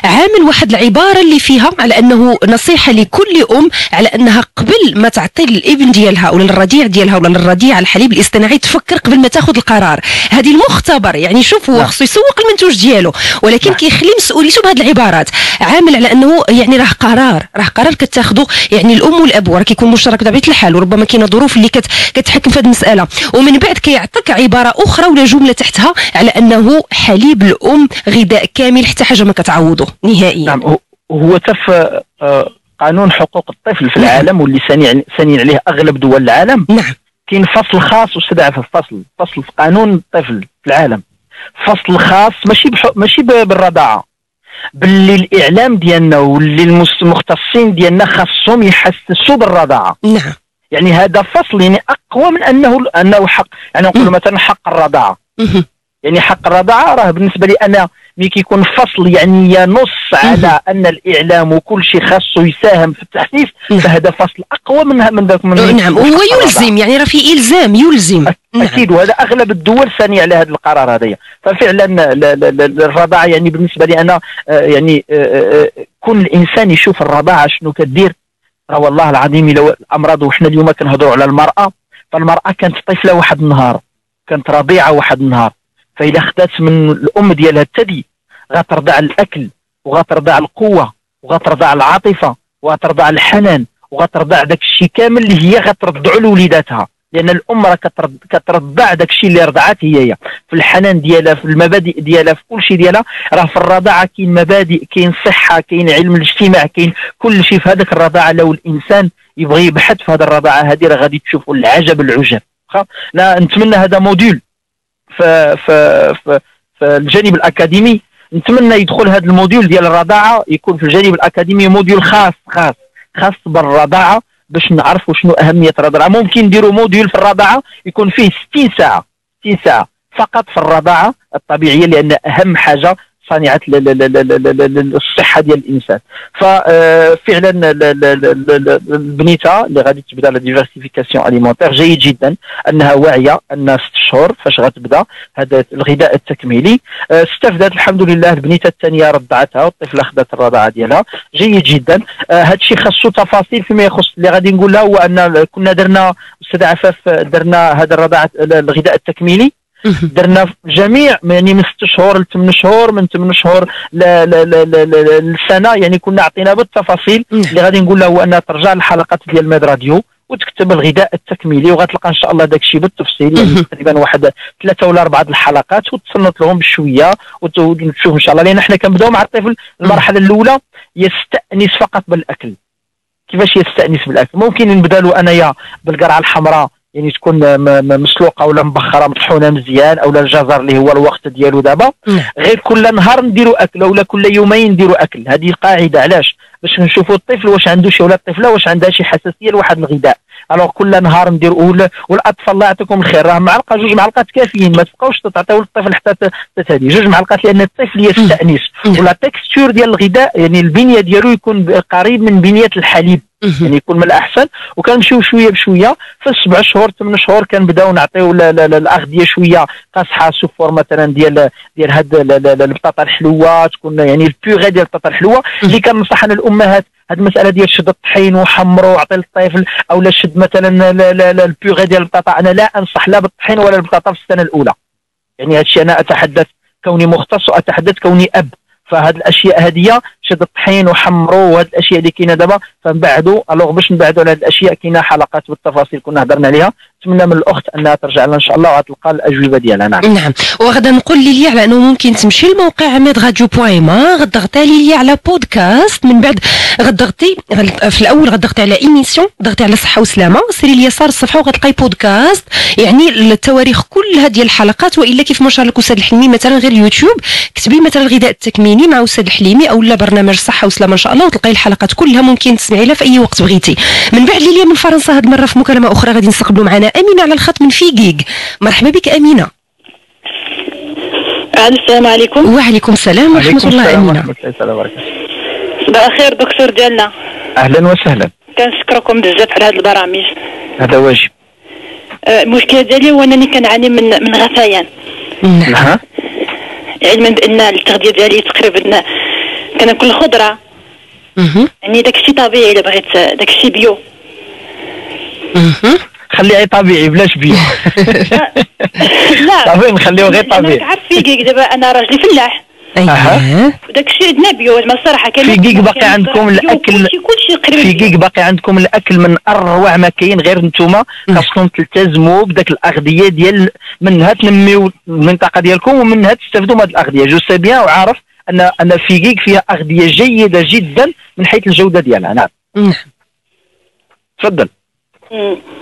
عامل واحد العباره اللي فيها على انه نصيحه لكل ام على انها قبل ما تعطي للابن ديالها ولا للرضيع ديالها ولا للرضيع الحليب الاصطناعي تفكر قبل ما تاخذ القرار. هذه المختبر يعني شوف هو خصو يسوق المنتوج ديالو، ولكن كيخلي مسؤوليته بهذه العبارات، عامل على انه يعني راه قرار كتاخذه يعني الام والاب، وراه كيكون مشترك بطبيعه الحال، وربما كاينه ظروف اللي كتحكم في هذه المساله، ومن بعد كيعطيك عباره اخرى ولا جمله تحتها على انه حليب الام غذاء كامل حتى حاجه ما كتعوضه نهائيا. نعم. هو تف قانون حقوق الطفل في العالم واللي سانين عليه اغلب دول العالم. نعم. كاين فصل خاص واستدعى في فصل في قانون الطفل في العالم، فصل خاص ماشي بالرضاعه، باللي الاعلام ديالنا واللي المختصين ديالنا خاصهم يحسسوا بالرضاعه. نعم. يعني هذا فصل يعني اقوى من انه حق، يعني نقولوا مثلا حق الرضاعه. يعني حق الرضاعه راه بالنسبه لي انا مي كيكون فصل يعني ينص على ان الاعلام وكل شيء خاصه يساهم في التحديث، فهذا فصل اقوى من ذاك نعم، هو يلزم يعني راه في الزام يلزم اكيد. وهذا اغلب الدول ثانيه على هذا القرار هذايا. ففعلا الرضاعه يعني بالنسبه لي انا يعني كل الانسان يشوف الرضاعه شنو كدير. راه والله العظيم لو الامراض، وحنا اليوم كنهضروا على المراه، فالمراه كانت طفله واحد النهار، كانت رضيعه واحد النهار، فإذا خدات من الأم ديالها الثدي غترضع الأكل وغترضع القوة وغترضع العاطفة وغترضع الحنان وغترضع داك الشيء كامل اللي هي غترضعو لوليداتها، لأن الأم راه كترضع داك الشيء اللي رضعات هي في الحنان ديالها، في المبادئ ديالها، في كل شيء ديالها. راه في الرضاعة كاين مبادئ، كاين صحة، كاين علم الاجتماع، كاين كل شيء في هذاك الرضاعة. لو الإنسان يبغي يبحث في هذه الرضاعة هذه راه غادي تشوفوا العجب العجب. لا نتمنى هذا موديول في الجانب الاكاديمي، نتمنى يدخل هذا الموديول ديال الرضاعه يكون في الجانب الاكاديمي موديول خاص بالرضاعه باش نعرفوا شنو اهميه الرضاعه. ممكن نديروا موديول في الرضاعه يكون فيه 60 ساعه فقط في الرضاعه الطبيعيه، لان اهم حاجه صانعه الصحه ديال الانسان. ففعلا البنيته اللي غادي تبدا لا ديفيرسيفيكاسيون اليمونتير جيد جدا انها واعيه ان 6 شهور فاش غتبدا هذا الغذاء التكميلي. استفدت الحمد لله، البنيته الثانيه رضعتها والطفله خدات الرضاعه ديالها جيد جدا. هذا الشيء خاصو تفاصيل فيما يخص اللي غادي نقولها، هو ان كنا درنا استاذ عفاف درنا هذا الرضاعه الغذاء التكميلي درنا جميع يعني من 6 شهور ل 8 شهور، من 8 شهور لسنه، يعني كنا عطينا بالتفاصيل. اللي غادي نقول له هو انها ترجع للحلقات ديال ماد راديو وتكتب الغذاء التكميلي وغتلقى ان شاء الله داك الشيء بالتفصيل، يعني تقريبا واحد 3 ولا 4 الحلقات وتصنت لهم بشويه وتشوف ان شاء الله. لان حنا كنبداو مع الطفل المرحله الاولى يستانس فقط بالاكل. كيفاش يستانس بالاكل؟ ممكن نبدا له انايا بالقرعه الحمراء، يعني تكون مسلوقه ولا مبخره مطحونه مزيان، او الجزر اللي هو الوقت ديالو دابا، غير كل نهار نديروا اكل ولا كل يومين نديروا اكل. هذه القاعده علاش؟ باش نشوفوا الطفل واش عنده شي ولا الطفله واش عندها شي حساسيه لواحد الغذاء. الوغ كل نهار نديروا. والاطفال الله يعطيكم الخير راه معلقه 2 معلقات كافيين، ما تبقاوش تعطيو للطفل حتى هذه 2 معلقات، لان الطفل يستانس ولا تكستور ديال الغذاء يعني البنيه ديالو يكون قريب من بنيه الحليب، يعني يكون من الاحسن. وكنمشيو شويه بشويه في 7 شهور 8 شهور كنبداو نعطيو الاغذيه شويه قاصحه سوفور مثلا ديال هاد البطاطا الحلوه، تكون يعني البيغي ديال البطاطا الحلوه اللي كننصح انا الامهات. هاد المساله ديال شد الطحين وحمرو وعطي للطفل، او لا شد مثلا البيغي ديال البطاطا، انا لا انصح لا بالطحين ولا البطاطا في السنه الاولى. يعني هادشي انا اتحدث كوني مختص واتحدث كوني اب. فهاد الاشياء هذه شد الطحين وحمرو وهاد الاشياء اللي كاينه دابا فنبعدوا. الوغ باش نبعدوا على هاد الاشياء كاينه حلقات بالتفاصيل كنا هضرنا عليها، نتمنى من الاخت انها ترجع لنا ان شاء الله وغتلقى الاجوبه ديالها. نعم وغدا نقول لي على انه ممكن تمشي لموقع ماdradio.ma، غضغطي لي على بودكاست، من بعد غضغطي في الاول غضغطي على ايميسيون، ضغطي على صحه وسلامه، سيري اليسار الصفحه وغتلقاي بودكاست، يعني التواريخ كلها ديال الحلقات. والا كيف ما شاء الله استاذ الحلمي مثلا غير يوتيوب كتبي مثلا الغذاء التكميلي مع استاذ الحليمي او لا برنامج صحه وسلامه ان شاء الله، وتلقاي الحلقات كلها ممكن تسمعي لها في اي وقت بغيتي. من بعد ليليا من فرنسا هاد المره في مكالمه اخرى غادي نستقبلوا معنا امينه على الخط من فيغيغ. مرحبا بك امينه. السلام عليكم. وعليكم السلام ورحمه الله. امينه صباح الخير دكتور ديالنا. اهلا وسهلا. كنشكركم بزاف على هذه البرامج. هذا واجب. المشكله ديالي هو انني كنعاني من غثيان. علما بان التغذيه ديالي تقريبا كناكل الخضره، يعني داكشي طبيعي الا بغيت داكشي بيو. خليه طبيعي بلاش بيو. لا صافي نخليوه غير طبيعي. عارف فيغيغ دابا انا راجلي فلاح. داكشي عندنا بيو ما الصراحه. فيغيغ باقي عندكم الاكل، فيغيغ باقي عندكم الاكل من اروع ما كاين، غير نتوما خاصكم تلتزموا بداك الاغذيه ديال منها تنميو المنطقه ديالكم ومنها تستافدوا من هذه الاغذيه. جو سي بيان وعارف ان فيغيغ فيها اغذيه جيده جدا من حيث الجوده ديالها. نعم تفضل.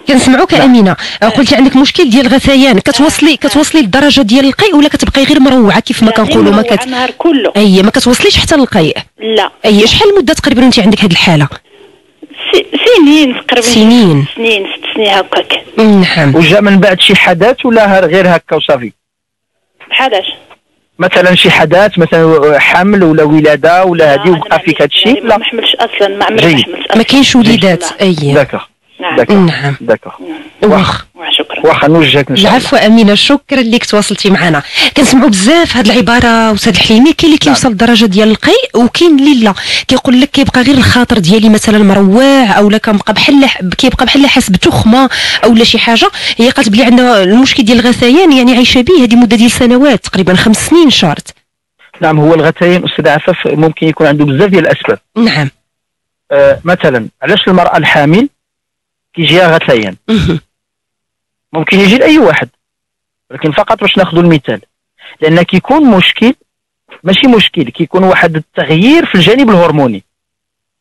كنسمعوك امينه. قلتي عندك مشكل ديال الغثيان، كتوصلي للدرجه ديال القيء ولا كتبقاي غير مروعه كيف ما كنقولوا؟ ما النهار كله. ما كتوصليش حتى للقيء؟ لا. شحال المده تقريبا وانت عندك هذه الحاله؟ سنين تقريبا. سنين 6 سنين هكاك. نعم. وجا من بعد شي حدث ولا غير هكا وصافي؟ حدث. مثلا شي حدث مثلا حمل ولا ولاده ولا هذه وبقى فيك هذا الشيء؟ لا ما حملش اصلا، ما عمري ما حملت اصلا، ما كاينش وليدات. اي داكوغ نعم داكوغ. شكرا. واخا نوجهك ان شاء الله. العفو امينه، شكرا لك تواصلتي معنا. كنسمعوا بزاف هاد العباره استاذ الحليمي، كاين اللي كيوصل للدرجه ديال القيء وكاين اللي لا كيقول لك كيبقى غير الخاطر ديالي مثلا مروع او لا كيبقى بحال حاس بتخمه او لا شي حاجه. هي قالت بلي عندنا المشكل ديال الغثيان، يعني عايشه به هذه مده ديال سنوات تقريبا 5 سنين شارت. نعم، هو الغثيان استاذ عفاف ممكن يكون عنده بزاف ديال الاسباب. نعم. مثلا علاش المراه الحامل كيجيها غثيان؟ ممكن يجي لاي واحد، ولكن فقط باش ناخذ المثال، لان كيكون مشكل، ماشي مشكل، كيكون واحد التغيير في الجانب الهرموني.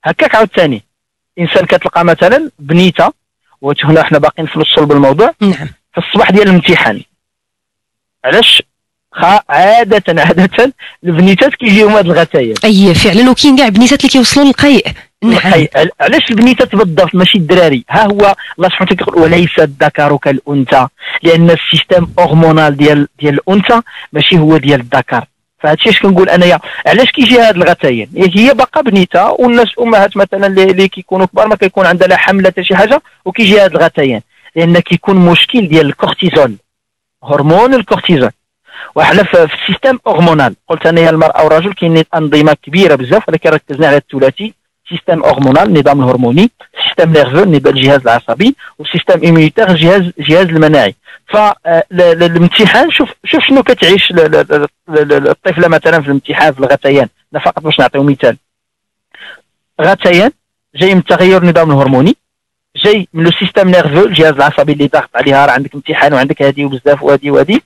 هكاك عاوتاني انسان كتلقى مثلا بنيته، وهنا حنا باقيين في صلب الموضوع، نعم، في الصباح ديال الامتحان. علاش عادة البنيتات كيجيهم هاد الغثيان؟ اي فعلا، وكاين كاع بنيتات اللي كيوصلوا للقيء. نعم. علاش البنيتات بالضبط ماشي الدراري؟ ها هو الله سبحانه وتعالى كيقول وليس الذكر كالانثى، لان السيستم هرمونال ديال الانثى ماشي هو ديال الذكر. فهادشي اش كنقول انايا، علاش كيجي هاد الغثيان؟ هي باقا بنيته، والناس الامهات مثلا اللي كيكونوا كبار ما كيكون عندها لا حمل حتى شي حاجه وكيجي هاد الغثيان، لان كيكون مشكل ديال الكورتيزول، هرمون الكورتيزول. وحنا في السيستم هرمونال، قلت انايا المراه والرجل كاين انظمه كبيره بزاف، ولكن ركزنا على الثلاثي: سيستم هرمونال النظام الهرموني، سيستم نيرفو الجهاز العصبي، والسيستم ايمونيتير الجهاز المناعي. فالامتحان شوف شنو كتعيش الطفله مثلا في الامتحان في الغثيان. انا فقط باش نعطيو مثال، غثيان جاي من التغير النظام الهرموني، جاي من لو سيستم نيرفو الجهاز العصبي اللي ضاغط عليها، راه عندك امتحان وعندك هذه وبزاف وهذه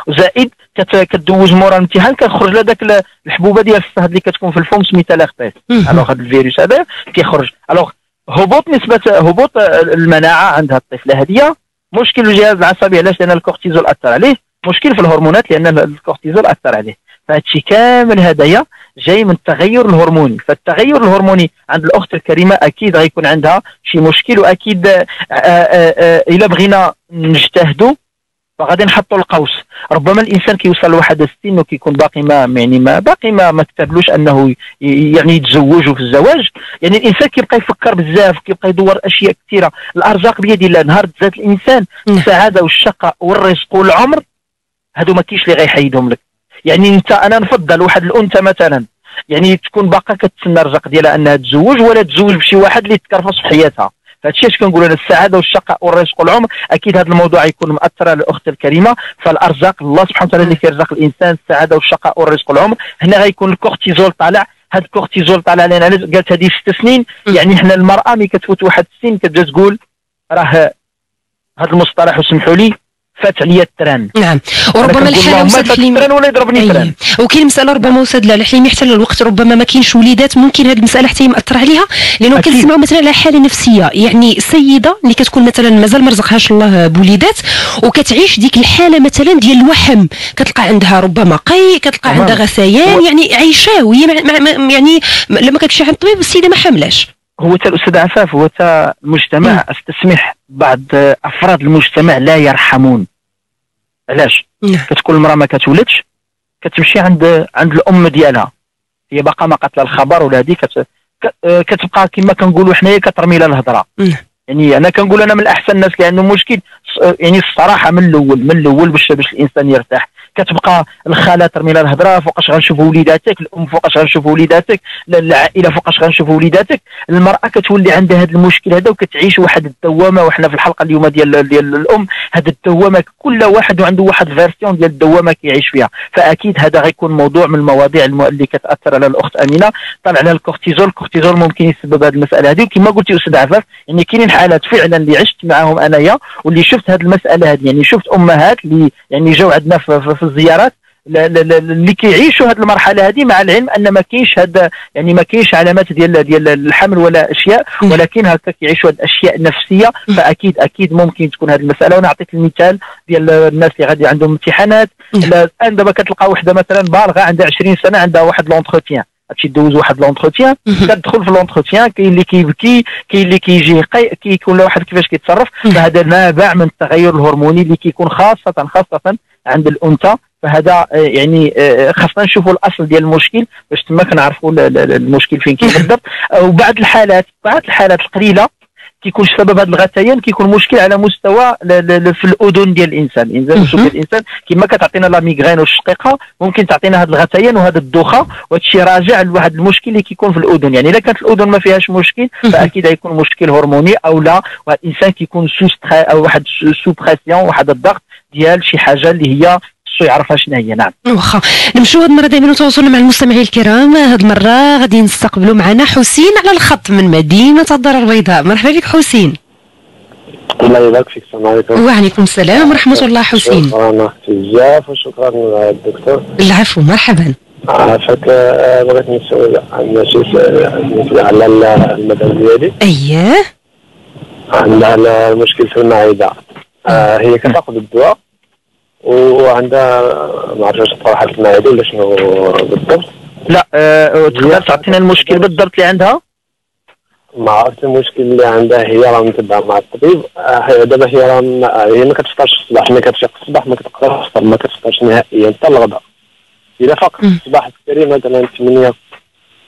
وزائد كتدوز مورا الامتحان كنخرج لها داك الحبوبه ديال الصهد اللي كتكون في الفم سميتها لاغتاس. الوغ هذا الفيروس هذا كيخرج، الوغ هبوط المناعه عند هذه الطفله هذه. مشكل الجهاز العصبي، علاش؟ لان الكورتيزول اثر عليه. مشكل في الهرمونات، لان الكورتيزول اثر عليه. فهادشي كامل هدايا جاي من التغير الهرموني. فالتغير الهرموني عند الاخت الكريمه اكيد غيكون عندها شي مشكل، واكيد الا بغينا نجتهدوا فغادي نحطوا القوس. ربما الانسان كيوصل لواحد السن وكيكون باقي ما كتبلوش انه يعني يتزوج. في الزواج يعني الانسان كيبقى يفكر بزاف، كيبقى يدور اشياء كثيره. الارزاق بيد الله، نهار تزاد الانسان السعاده والشقاء والرزق والعمر هادو ما كاينش اللي غيحيدهم لك. يعني انا نفضل واحد الانثى مثلا يعني تكون باقا كتسنى الرزق ديالها انها تزوج، ولا تزوج بشي واحد اللي تكرفص في حياتها. فهادشي اش كنقول انا، السعاده والشقاء والرزق والعمر اكيد هذا الموضوع يكون مأثر على الاخت الكريمه. فالارزاق الله سبحانه وتعالى اللي كيرزق الانسان السعاده والشقاء والرزق والعمر. هنا غيكون الكورتيزول طالع. هذا الكورتيزول طالع لان قالت هذه 6 سنين. يعني حنا المراه ملي كتفوت واحد السن كتبدا تقول راه هذا المصطلح وسمحوا لي فات عليا التران. نعم، وربما الحاله وصلت الحليمي ولا يضربني تران. وكاين مساله ربما وصل الحليمي حتى الوقت ربما ما كاينش وليدات، ممكن هذه المساله حتى مأثر عليها، لانه كنسمعوا مثلا على حاله نفسيه. يعني سيده اللي كتكون مثلا مازال ما رزقهاش الله بوليدات وكتعيش ديك الحاله مثلا ديال الوحم، كتلقى عندها ربما قيء، كتلقى عندها غثيان، يعني عايشاه وهي يعني لما كتمشي عند الطبيب السيده ما حاملاش. هو تا الاستاذ عفاف، هو تا المجتمع استسمح بعض افراد المجتمع لا يرحمون. علاش؟ كتكون المراه ما كتولدش، كتمشي عند الام ديالها، هي باقا ما قاتله الخبر ولا هذه كتبقى كما كنقولوا حنايا كترمي لها الهضره. يعني انا كنقول انا من احسن الناس اللي عندهم مشكل يعني الصراحه من الاول باش الانسان يرتاح. كتبقى الخاله ترمي لها الهضره، فوقاش غنشوفوا وليداتك، الام فوقاش غنشوفوا وليداتك، العائله فوقاش غنشوفوا وليداتك. المراه كتولي عندها هذا المشكل هذا وكتعيش واحد الدوامه. وحنا في الحلقه اليوم ديال الام، هذا الدوامه كل واحد عنده واحد فيرسيون ديال الدوامه كيعيش فيها. فاكيد هذا غيكون موضوع من المواضيع اللي كتاثر على الاخت امينه. طلع على الكورتيزول ممكن يسبب هذه المساله هذه. وكما قلتي استاذ عفاف، يعني كاينين حالات فعلا اللي عشت معاهم انايا واللي شفت هذه المساله هذه. يعني شفت امهات اللي يعني جاوا عندنا في الزيارات اللي كيعيشوا هذه المرحله هذه، مع العلم ان ما كاينش هذا يعني ما كاينش علامات ديال الحمل ولا اشياء، ولكن هكا كيعيشوا هذه الاشياء النفسيه. فاكيد ممكن تكون هذه المساله. ونعطيك المثال ديال الناس اللي غادي عندهم امتحانات. الان دابا كتلقى وحده مثلا بالغه عندها 20 سنه عندها واحد لونتروتيان، هادشي دوز واحد لونتروتيان، كتدخل في لونتروتيان كاين اللي كيبكي، كاين اللي كيجي كيكون له واحد كيفاش كيتصرف. فهذا نابع من التغير الهرموني اللي كيكون خاصه عند الانثى فهذا يعني خاصنا نشوفوا الاصل ديال المشكل باش تما كنعرفوا المشكل فين كاين بالضبط. وبعض الحالات القليله كيكون سبب هذا الغثيان كيكون مشكل على مستوى في الاذن ديال الانسان. الانسان كما كتعطينا لا ميغرين والشقيقه ممكن تعطينا هذا الغثيان وهذا الدوخه، وهذا الشيء راجع لواحد المشكل اللي كيكون في الاذن. يعني الا كانت الاذن ما فيهاش مشكل فاكيد غيكون مشكل هرموني او لا، وهذا الانسان كيكون او واحد سو بريسيون، واحد الضغط ديال شي حاجه اللي هي يعرفها شنو هي. نعم واخا نمشيو هاد المره دائما نتواصلوا مع المستمعين الكرام. هاد المره غادي نستقبلوا معنا حسين على الخط من مدينه الدار البيضاء. مرحبا بك حسين. الله يبارك فيك. السلام عليكم. وعليكم السلام ورحمه الله. حسين شكرا اختي بزاف وشكرا الدكتور. العفو مرحبا. عافاك. بغيت نسول عن شي على المدام ديالي. اييه عندها المشكل في المعده. هي كتاخذ الدواء وعندها ما عرفتش واش طرحت المعده ولا شنو بالضبط. لا تقدر تعطينا المشكل بالضبط اللي عندها؟ ما عرفت المشكل اللي عندها. هي راه متبعه مع الطبيب. دابا هي ما كتفطرش الصباح، ملي كتفيق الصباح ما كتقدرش تفطر، ما كتفطرش نهائيا حتى الغداء. الا فاقت الصباح بكري مثلا 8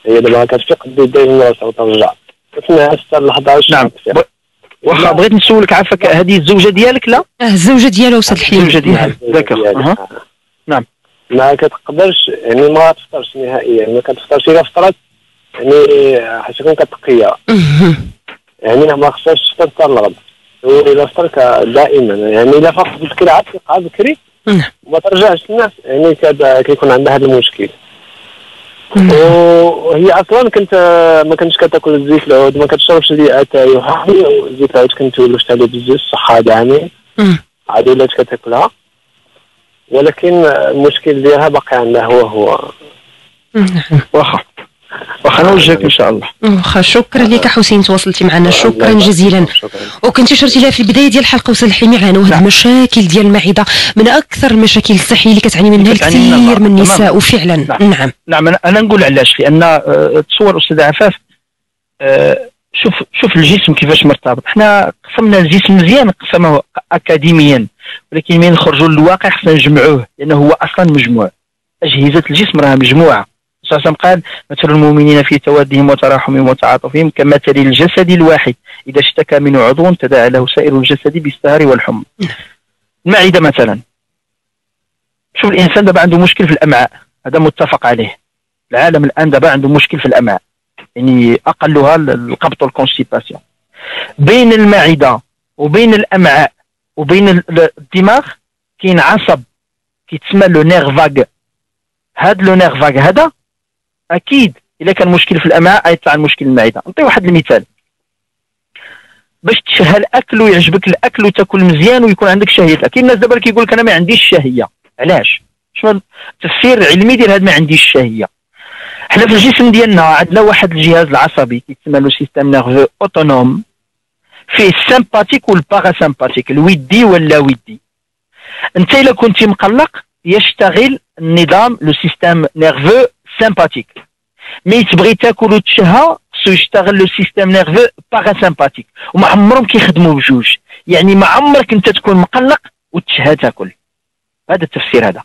هي دابا كتفيق دايما راسها وترجع تسمع حتى ل 11. نعم واخا بغيت نسولك عافاك، هذه الزوجه ديالك؟ لا الزوجه ديالها استاذ الحليم. الزوجه ديالها ذاك نعم. ما كتقدرش يعني ما تفطرش نهائيا، ما كتفطرش. الا فطرت يعني حيت تكون كتقيه يعني ما خصهاش تفطر حتى الغد. واذا فطرت دائما يعني الا فاقت بكري عاد تفيق بكري وما ترجعش للناس، يعني كيكون عندها هذا المشكل. وهي اصلا ما كنتش كتاكل الزيت العود، ما كتشربش لي اتاي وحالي. الزيت العود كنت ولفت عليه بزاف الصحه دعمي عاد ولات كتاكلها، ولكن المشكل ديالها باقي عندها هو واخا نوجهك ان شاء الله. واخا شكرا لك حسين تواصلتي معنا، شكرا جزيلا. وكنتي شرتي لها في البدايه ديال الحلقه استاذ الحليمي عانوا هذه المشاكل ديال المعده من اكثر المشاكل الصحيه اللي كتعاني منها الكثير من النساء. وفعلا نعم انا نقول علاش، لان تصور استاذ عفاف شوف الجسم كيفاش مرتبط. حنا قسمنا الجسم مزيان، نقسمه اكاديميا، ولكن من نخرجوا للواقع خصنا نجمعوه لانه هو اصلا مجموع. اجهزه الجسم راها مجموعه. الرسول صلى الله عليه وسلم قال مثل المؤمنين في توادهم وتراحمهم وتعاطفهم كمثل الجسد الواحد اذا اشتكى منه عضو تداعى له سائر الجسد بالسهر والحمى. المعده مثلا، شوف الانسان دابا عنده مشكل في الامعاء، هذا متفق عليه. العالم الان دابا عنده مشكل في الامعاء، يعني اقلها القبط والكونستيباسيون. بين المعده وبين الامعاء وبين الدماغ كاين عصب كيتسمى لو نير فاغ. هذا لو نير فاغ هذا اكيد الا كان مشكل في الامعاء يطلع المشكل المعده. نعطي واحد المثال باش تشهى الاكل ويعجبك الاكل وتاكل مزيان ويكون عندك شهيه. كاين الناس دابا كيقول لك انا ما عنديش شهيه. علاش؟ شنو التفسير العلمي ديال هذا ما عنديش شهيه؟ حنا في الجسم ديالنا عندنا واحد الجهاز العصبي كيتسمى لو سيستيم نيرفو اوتونوم، فيه السمباتيك والباراسمباتيك، الودي واللا ودي. انت الا كنتي مقلق يشتغل النظام لو سيستيم نيرفو سمباتيك، مي تبغي تاكل وتشهى خصو يشتغل لو سيستيم نيرفو باراسمباتيك، وما عمرهم كيخدموا بجوج. يعني ما عمرك انت تكون مقلق وتشهى تاكل. هذا التفسير هذا.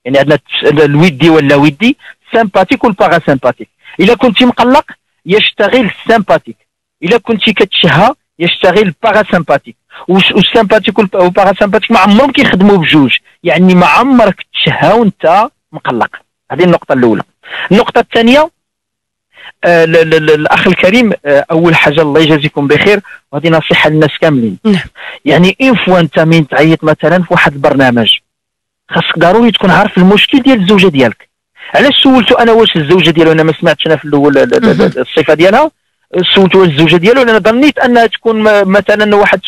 يعني عندنا الودي ولا ودي، سمباتيك والباراسمباتيك. الا كنتي مقلق يشتغل السمباتيك، الا كنتي كتشهى يشتغل الباراسمباتيك. والسمباتيك والباراسمباتيك ما عمرهم كيخدموا بجوج، يعني ما عمرك تشهى وانت مقلق. هذه النقطة الأولى. النقطة الثانية الأخ الكريم، أول حاجة الله يجازيكم بخير، وهذه نصيحة للناس كاملين. يعني إن فوا أنت من تعيط مثلا في واحد البرنامج خاصك ضروري تكون عارف المشكل ديال الزوجة ديالك. علاش سولته أنا واش الزوجة ديالو؟ أنا ما سمعتش أنا في الأول الصفة ديالها. سولت واش الزوجه ديالو لان ظنيت انها تكون مثلا واحد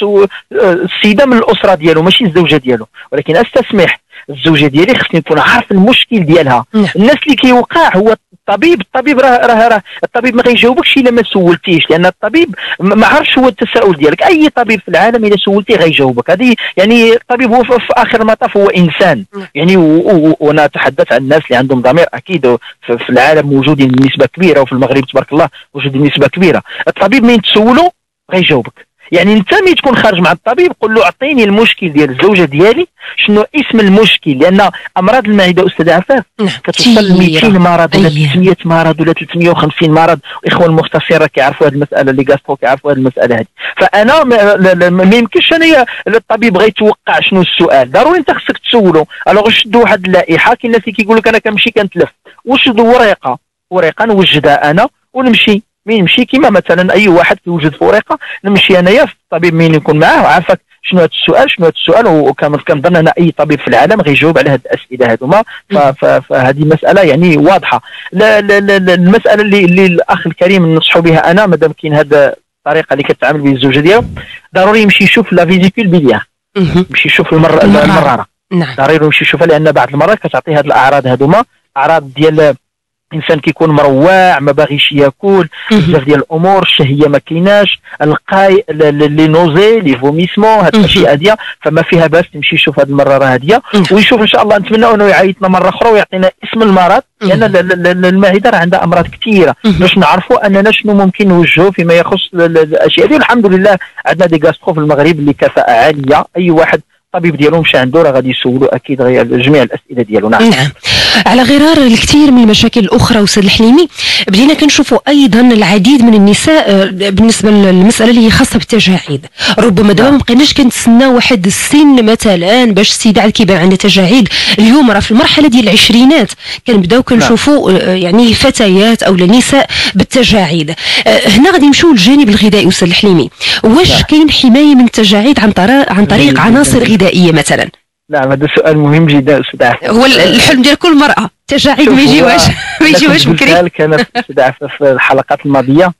السيده من الاسره ديالو ماشي الزوجه ديالو، ولكن استسمح الزوجه ديالي خصني نكون عارف المشكل ديالها. الناس اللي كيوقع هو الطبيب راه الطبيب ما غيجاوبكش الا ما سولتيش، لان الطبيب ما عرفش هو التساؤل ديالك. اي طبيب في العالم الا سولتيه غيجاوبك. هذه يعني الطبيب هو في اخر المطاف هو انسان. يعني وانا اتحدث عن الناس اللي عندهم ضمير، اكيد في العالم موجودين بنسبه كبيره، وفي المغرب تبارك الله موجودين بنسبه كبيره. الطبيب من تسولو غيجاوبك. يعني انت ملي تكون خارج مع الطبيب قول له اعطيني المشكل ديال الزوجه ديالي، شنو اسم المشكل، لان امراض المعده استاذ عفاف كتوصل ل 200 مرض ولا 300 مرض ولا 350 مرض، والاخوان المختصين راه كيعرفوا هذه المساله، اللي غاسترو كيعرفوا هذه المساله هذه. فانا ما يمكنش انايا الطبيب غيتوقع شنو السؤال، ضروري انت خصك تسولو. الوغ شدوا واحد اللائحه، كاين الناس كيقول لك انا كنمشي كنتلف، وشدوا ورقه نوجدها انا ونمشي مين نمشي كيما مثلا اي واحد كيوجد في ورقه، نمشي انايا في الطبيب مين يكون معاه وعارفك شنو هذا السؤال، وكنظن ان اي طبيب في العالم غيجاوب على هذه الاسئله هذوما. فهذه مساله يعني واضحه. لا المساله اللي الاخ الكريم ننصحوا بها انا، مادام كاين هذه الطريقه اللي كتعامل به الزوجه ديالو، ضروري يمشي يشوف لا فيزيكول بيليار، يمشي يشوف المراره، ضروري يمشي يشوفها، لان بعض المرات كتعطي هذه الاعراض هذوما، اعراض ديال الانسان كيكون مروع، ما باغيش ياكل، بزاف ديال الامور، الشهيه ما كايناش، القاي، لي نوزي، لي فوميسمون، هاد الاشياء هاديه، فما فيها باس تمشي يشوف هاد المراره هاديه، ويشوف ان شاء الله. نتمنى انه يعيطنا مره اخرى ويعطينا اسم المرض، لان المعده راه عندها امراض كثيره، باش نعرفوا اننا شنو ممكن نوجهوا فيما يخص الاشياء هذه. الحمد لله عندنا دي غاسترو في المغرب اللي كفاءه عاليه، اي واحد الطبيب ديالو مشى عنده راه غادي يسولوا اكيد جميع الاسئله ديالو. نعم. على غرار الكثير من المشاكل الاخرى استاذ الحليمي، بدينا كنشوفوا ايضا العديد من النساء بالنسبه للمساله اللي هي خاصه بالتجاعيد، ربما دابا ما بقيناش كنتسناو واحد السن مثلا باش السيده عاد كيبان عندها تجاعيد. اليوم راه في المرحله ديال العشرينات كنبداو كنشوفوا يعني فتيات او نساء بالتجاعيد. هنا غادي نمشيو للجانب الغذائي استاذ الحليمي، واش كاين حمايه من التجاعيد عن طريق عناصر غذائيه مثلا؟ نعم، هذا سؤال مهم جدا استاذ عفاف. هو الحلم ديال كل مرأة تجاعيد ما يجيوهاش بكري. كان استاذ عفاف في الحلقات الماضيه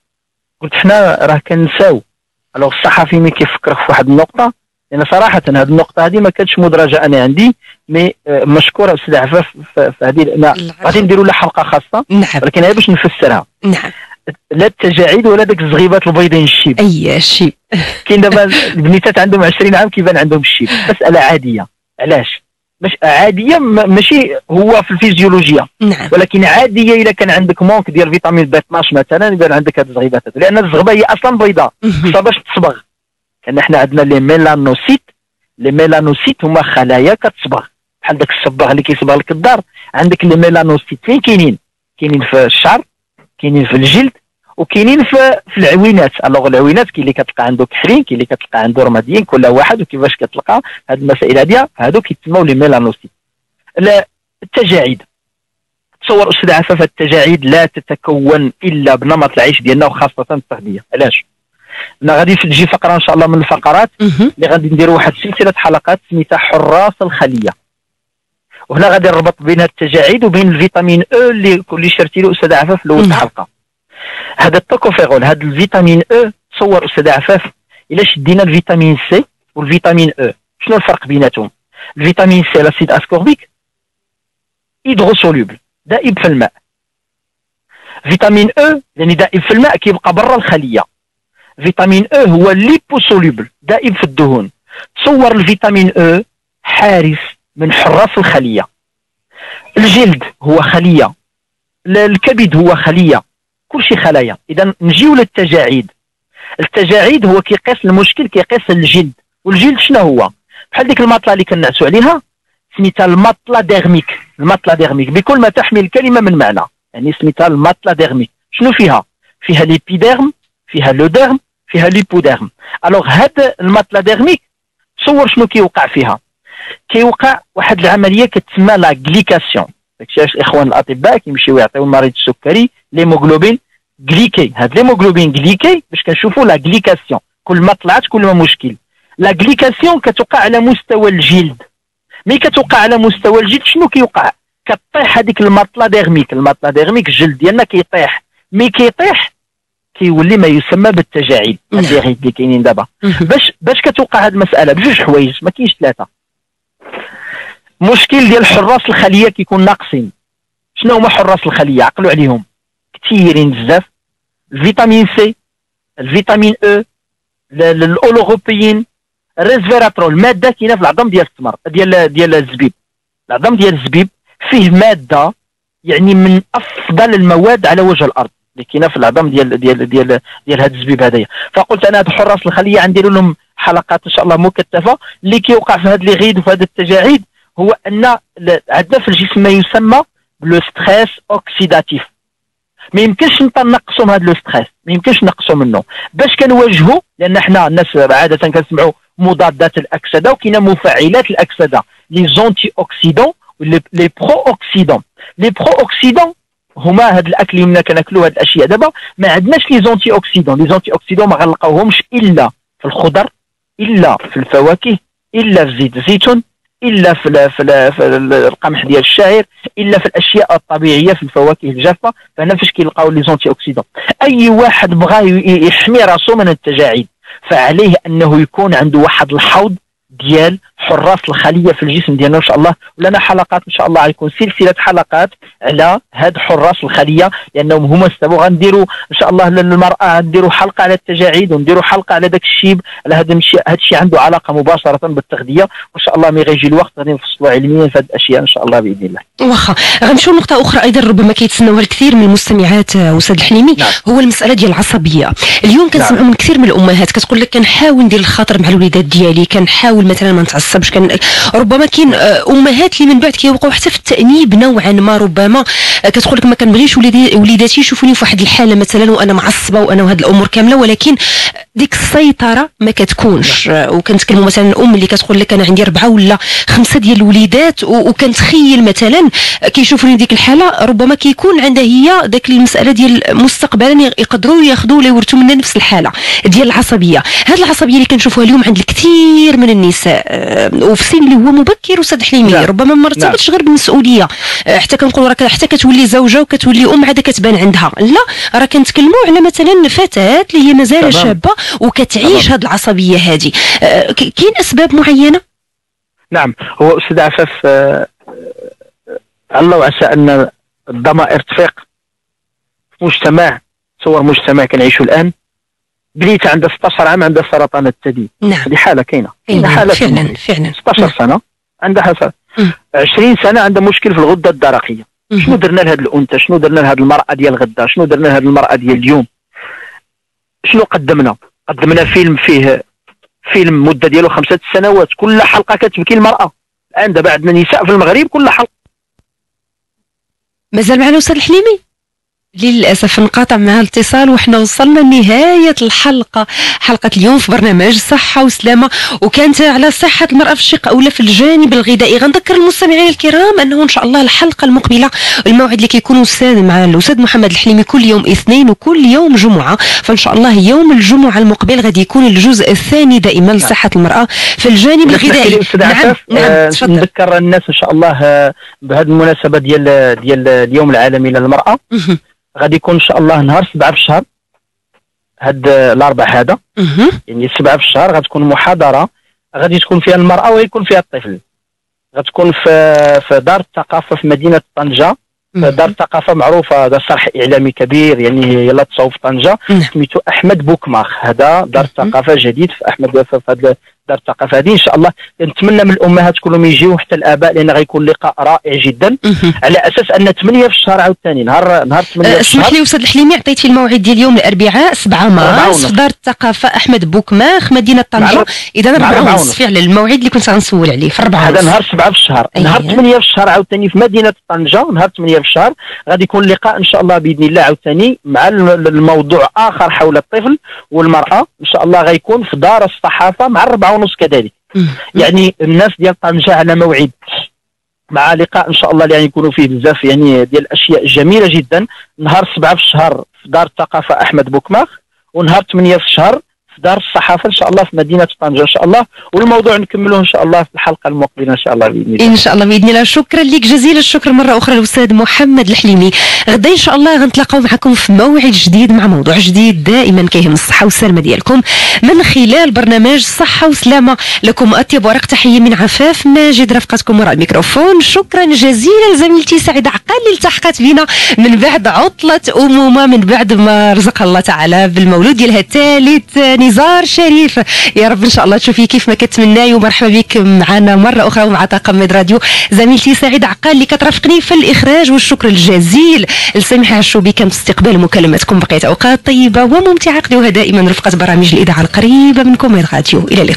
قلت حنا راه كنساو. الوغ الصحفي ملي كيفكر في واحد النقطه، لان صراحه هذه النقطه هذه ما كانتش مدرجه انا عندي، مي مشكوره استاذ عفاف في هذه. غادي نديروا لها حلقه خاصه، ولكن هي باش نفسرها. نعم. لا التجاعيد ولا داك الزغيبات البيضين الشيب. اي الشيب كاين دابا البنيتات عندهم 20 عام كيبان عندهم الشيب، مساله عاديه. علاش؟ باش عاديه ماشي هو في الفيزيولوجيا، ولكن عاديه الا كان عندك مونك ديال فيتامين بي 12 مثلا يبان عندك هذه الزغيبات، لان الزغبه هي اصلا بيضاء خصها باش تصبغ. كان حنا عندنا لي ميلانوسيت هما خلايا كتصبغ، بحال داك الصباغ اللي كيصبغ لك الدار. عندك لي ميلانوسيت فين كاينين في الشعر، كاينين في الجلد، وكاينين في العوينات. الوغ العوينات كاين اللي كتلقى عنده كحلين، كاين اللي كتلقى عنده رماديين، كل واحد وكيفاش كتلقى. هاد المسائل هاديه هادو كيتسموا لي ميلانوسيت. التجاعيد، تصور استاذ عفاف التجاعيد لا تتكون الا بنمط العيش ديالنا وخاصه التغذيه. علاش؟ انا غادي تجي فقره ان شاء الله من الفقرات اللي غادي نديروا واحد سلسله حلقات سميتها حراس الخليه، وهنا غادي نربط بين التجاعيد وبين الفيتامين او اللي شرتي له استاذ عفاف في اول الحلقه. هذا التوكوفيرول، هذا الفيتامين او، تصور استاذ عفاف الا شدينا الفيتامين سي والفيتامين او، شنو الفرق بيناتهم؟ الفيتامين سي لاسيد اسكوربيك هيدروسولوبل، دائب في الماء. فيتامين او يعني دائب في الماء كيبقى برا الخليه. فيتامين او هو ليبوسولوبل، دائب في الدهون. تصور الفيتامين او حارس من حراس الخليه. الجلد هو خليه، الكبد هو خليه، كل شيء خلايا. اذا نجيو للتجاعيد. التجاعيد هو كيقيس المشكل، كيقيس الجلد. والجلد شنو هو؟ بحال ديك المطله اللي كنعسوا عليها سميتها المطله ديرميك. المطله ديرميك بكل ما تحمل الكلمه من معنى، يعني سميتها المطله ديرميك. شنو فيها؟ فيها ليبيديرم، فيها لوديرم، فيها ليبوديرم. الوغ هاد المطله ديرميك تصور شنو كيوقع فيها؟ كيوقع واحد العمليه كتسمى لا غليكاسيون. داكشي علاش الاخوان الاطباء كيمشيو يعطيو المريض السكري ليموغلوبين غليكي. هاد ليموغلوبين غليكي باش كنشوفوا لا غليكاسيون، كل ما طلعت كل ما مشكل. لا غليكاسيون كتوقع على مستوى الجلد. ملي كتوقع على مستوى الجلد شنو كيوقع؟ كطيح هذيك المطله ديرميك. المطله ديرميك الجلد ديالنا كيطيح، ملي كيطيح كيولي ما يسمى بالتجاعيد. هذه غير اللي كاينين دابا. باش كتوقع هذه المساله بجوج حوايج، ما كاينش ثلاثه. مشكل ديال حراس الخليه كيكون ناقصين. شنو هما حراس الخليه؟ عقلوا عليهم كثيرين بزاف. الفيتامين سي، الفيتامين او، الاولوغوبيين، الريسفيراترول، ماده كاينه في العظم ديال التمر ديال الزبيب. العظم ديال الزبيب فيه ماده يعني من افضل المواد على وجه الارض، اللي كاينه في العظام ديال هذا الزبيب هذايا. فقلت انا هاد حراس الخليه غنديروا لهم حلقات ان شاء الله مكثفه. اللي كيوقع في هاد لي غيد وفي هاد التجاعيد هو ان عندنا في الجسم ما يسمى لو ستريس اوكسيداتيف. ما يمكنش نقصوا من هذا لو ستريس، ما يمكنش نقصوا منه. باش كنواجهوا، لان حنا الناس عاده كنسمعوا مضادات الاكسده وكاينه مفعلات الاكسده، لي زونتي اوكسيدون لي برو اوكسيدون. لي برو اوكسيدون هما هاد الاكل اللي كناكلوا هاد الاشياء. دابا ما عندناش لي زونتي اوكسيدون. لي زونتي اوكسيدون ما غنلقاوهمش الا في الخضر، الا في الفواكه، الا في زيت الزيتون، الا في القمح ديال الشعير، الا في الاشياء الطبيعيه في الفواكه الجافه. فهنا فاش كيلقاو لي زونتي اوكسيدون. اي واحد بغى يحمي راسو من التجاعيد فعليه انه يكون عنده واحد الحوض ديال حراس الخليه في الجسم ديالنا ان شاء الله. ولنا حلقات ان شاء الله، غيكون سلسله حلقات على هاد حراس الخليه، لانهم هما السبب. غنديروا ان شاء الله للمراه غنديروا حلقه على التجاعيد، ونديروا حلقه على داك الشيب، على هذا الشيء عنده علاقه مباشره بالتغذيه. وان شاء الله ملي غيجي الوقت غادي نفصلوا علميا في هاد الاشياء ان شاء الله باذن الله. واخا غنمشيو لنقطه اخرى ايضا ربما كيتسناوها الكثير من المستمعات استاذ الحليمي. نعم. هو المساله ديال العصبيه. اليوم كنسمعوا من كثير من الامهات كتقول لك كنحاول ندير الخاطر مع الوليدات ديالي، كنحاول مثلا ما نتعصبش. ربما كاين امهات اللي من بعد كيوقعوا حتى في التانيب نوعا ما. ربما كتقول لك ما كنبغيش وليداتي يشوفوني في واحد الحاله مثلا وانا معصبه وانا وهاد الامور كامله، ولكن ديك السيطره ما كتكونش. وكنتكلموا مثلا الام اللي كتقول لك انا عندي 4 ولا 5 ديال الوليدات وكنتخيل مثلا كيشوفوني ديك الحاله، ربما كيكون عندها هي داك المساله ديال مستقبلا يقدروا ياخذوا ولا يورثوا منها نفس الحاله ديال العصبيه. هاد العصبيه اللي كنشوفوها اليوم عند الكثير من النساء وفي سن اللي هو مبكر استاذ حليمي، ربما ما مرتبطش غير بالمسؤوليه. حتى كنقولوا راه حتى كتولي زوجه وكتولي ام عاد كتبان عندها. لا، راه كنتكلموا على مثلا فتاه اللي هي مازال شابه وكتعيش هاد العصبيه هذه. كاين اسباب معينه؟ نعم. هو استاذ عفاف الله وعسى ان الضمائر تفيق في مجتمع، تصور مجتمع كنعيشوا الان بنيته عندها 16 عام عندها سرطان الثدي. نعم. هذه حاله كاينه حاله فعلا 16 سنه عندها حسن 20 سنه عندها مشكل في الغده الدرقيه. شنو درنا لهذا الانثى؟ شنو درنا لهذه المراه ديال غدا؟ شنو درنا لهذه المراه ديال اليوم؟ شنو قدمنا فيلم فيه فيلم مده ديالو 5 سنوات، كل حلقه كتبكي المراه. الان دابا عندنا نساء في المغرب كل حلقه. مازال معنا استاذ الحليمي؟ للاسف انقطع معها الاتصال وحنا وصلنا لنهايه الحلقه، حلقه اليوم في برنامج صحه وسلامه، وكانت على صحه المراه في الشق اولى في الجانب الغذائي. غنذكر المستمعين الكرام انه ان شاء الله الحلقه المقبله الموعد اللي كيكون مع الاستاذ محمد الحليمي كل يوم اثنين وكل يوم جمعه، فان شاء الله يوم الجمعه المقبل غادي يكون الجزء الثاني دائما لصحه المراه في الجانب الغذائي. نعم نذكر الناس ان شاء الله بهذه المناسبه ديال اليوم العالمي للمراه. غادي يكون ان شاء الله نهار 7 في الشهر، هاد الاربع هذا يعني 7 في الشهر غتكون محاضره غادي تكون فيها المراه ويكون فيها الطفل. غتكون في دار الثقافه في مدينه طنجه. دار الثقافه معروفه، هذا صرح اعلامي كبير يعني يلا تصاوب في طنجه، سميتو احمد بوكماخ. هذا دار الثقافه جديد في احمد في هذا دار الثقافه هذه. ان شاء الله نتمنى من الامهات كلهم يجيو حتى الاباء، لان غيكون لقاء رائع جدا على اساس ان 8 في الشهر عاوتاني نهار 8 في الشهر. اسمح لي استاذ الحليمي، عطيتي الموعد ديال اليوم الاربعاء 7 مارس في دار الثقافه احمد بوكماخ مدينه طنجه. اذا 4:30 فعلا الموعد اللي كنت غنسول عليه في 4:30. هذا نهار 7 في الشهر. نهار 8 في الشهر عاوتاني في مدينه طنجه، نهار 8 في الشهر غادي يكون لقاء ان شاء الله باذن الله عاوتاني مع الموضوع اخر حول الطفل والمراه. ان شاء الله غيكون في دار الصحافه مع 4:30 كذلك. يعني الناس ديال طنجة على موعد مع لقاء ان شاء الله يعني يكونوا فيه بزاف يعني ديال الاشياء جميله جدا. نهار 7 في الشهر في دار الثقافه احمد بوكماخ، ونهار 8 في الشهر في دار الصحافه ان شاء الله في مدينه طنجه ان شاء الله. والموضوع نكملوه ان شاء الله في الحلقه المقبله ان شاء الله باذن الله. ان شاء الله باذن الله. شكرا لك جزيل الشكر مره اخرى الاستاذ محمد الحليمي. غدا ان شاء الله غنتلاقاو معكم في موعد جديد مع موضوع جديد دائما كيهم الصحه والسلامه ديالكم من خلال برنامج صحه وسلامه. لكم اطيب ورق تحيه من عفاف ماجد رفقتكم وراء الميكروفون. شكرا جزيلا لزميلتي سعيده عقال اللي التحقت بنا من بعد عطله امومه، من بعد ما رزقها الله تعالى بالمولود ديالها الثالث نزار شريف. يا رب ان شاء الله تشوفي كيف ما كتمناي، ومرحبا بك معنا مره اخرى ومع طاقم ميد راديو. زميلتي سعيده عقال اللي كترافقني في الاخراج، والشكر الجزيل لسميحه عشوبي كان في استقبال مكالماتكم. بقيت اوقات طيبه وممتعه، قضيوها دائما رفقه برامج الاذاعه القريبه منكم ميد راديو. الى اللقاء.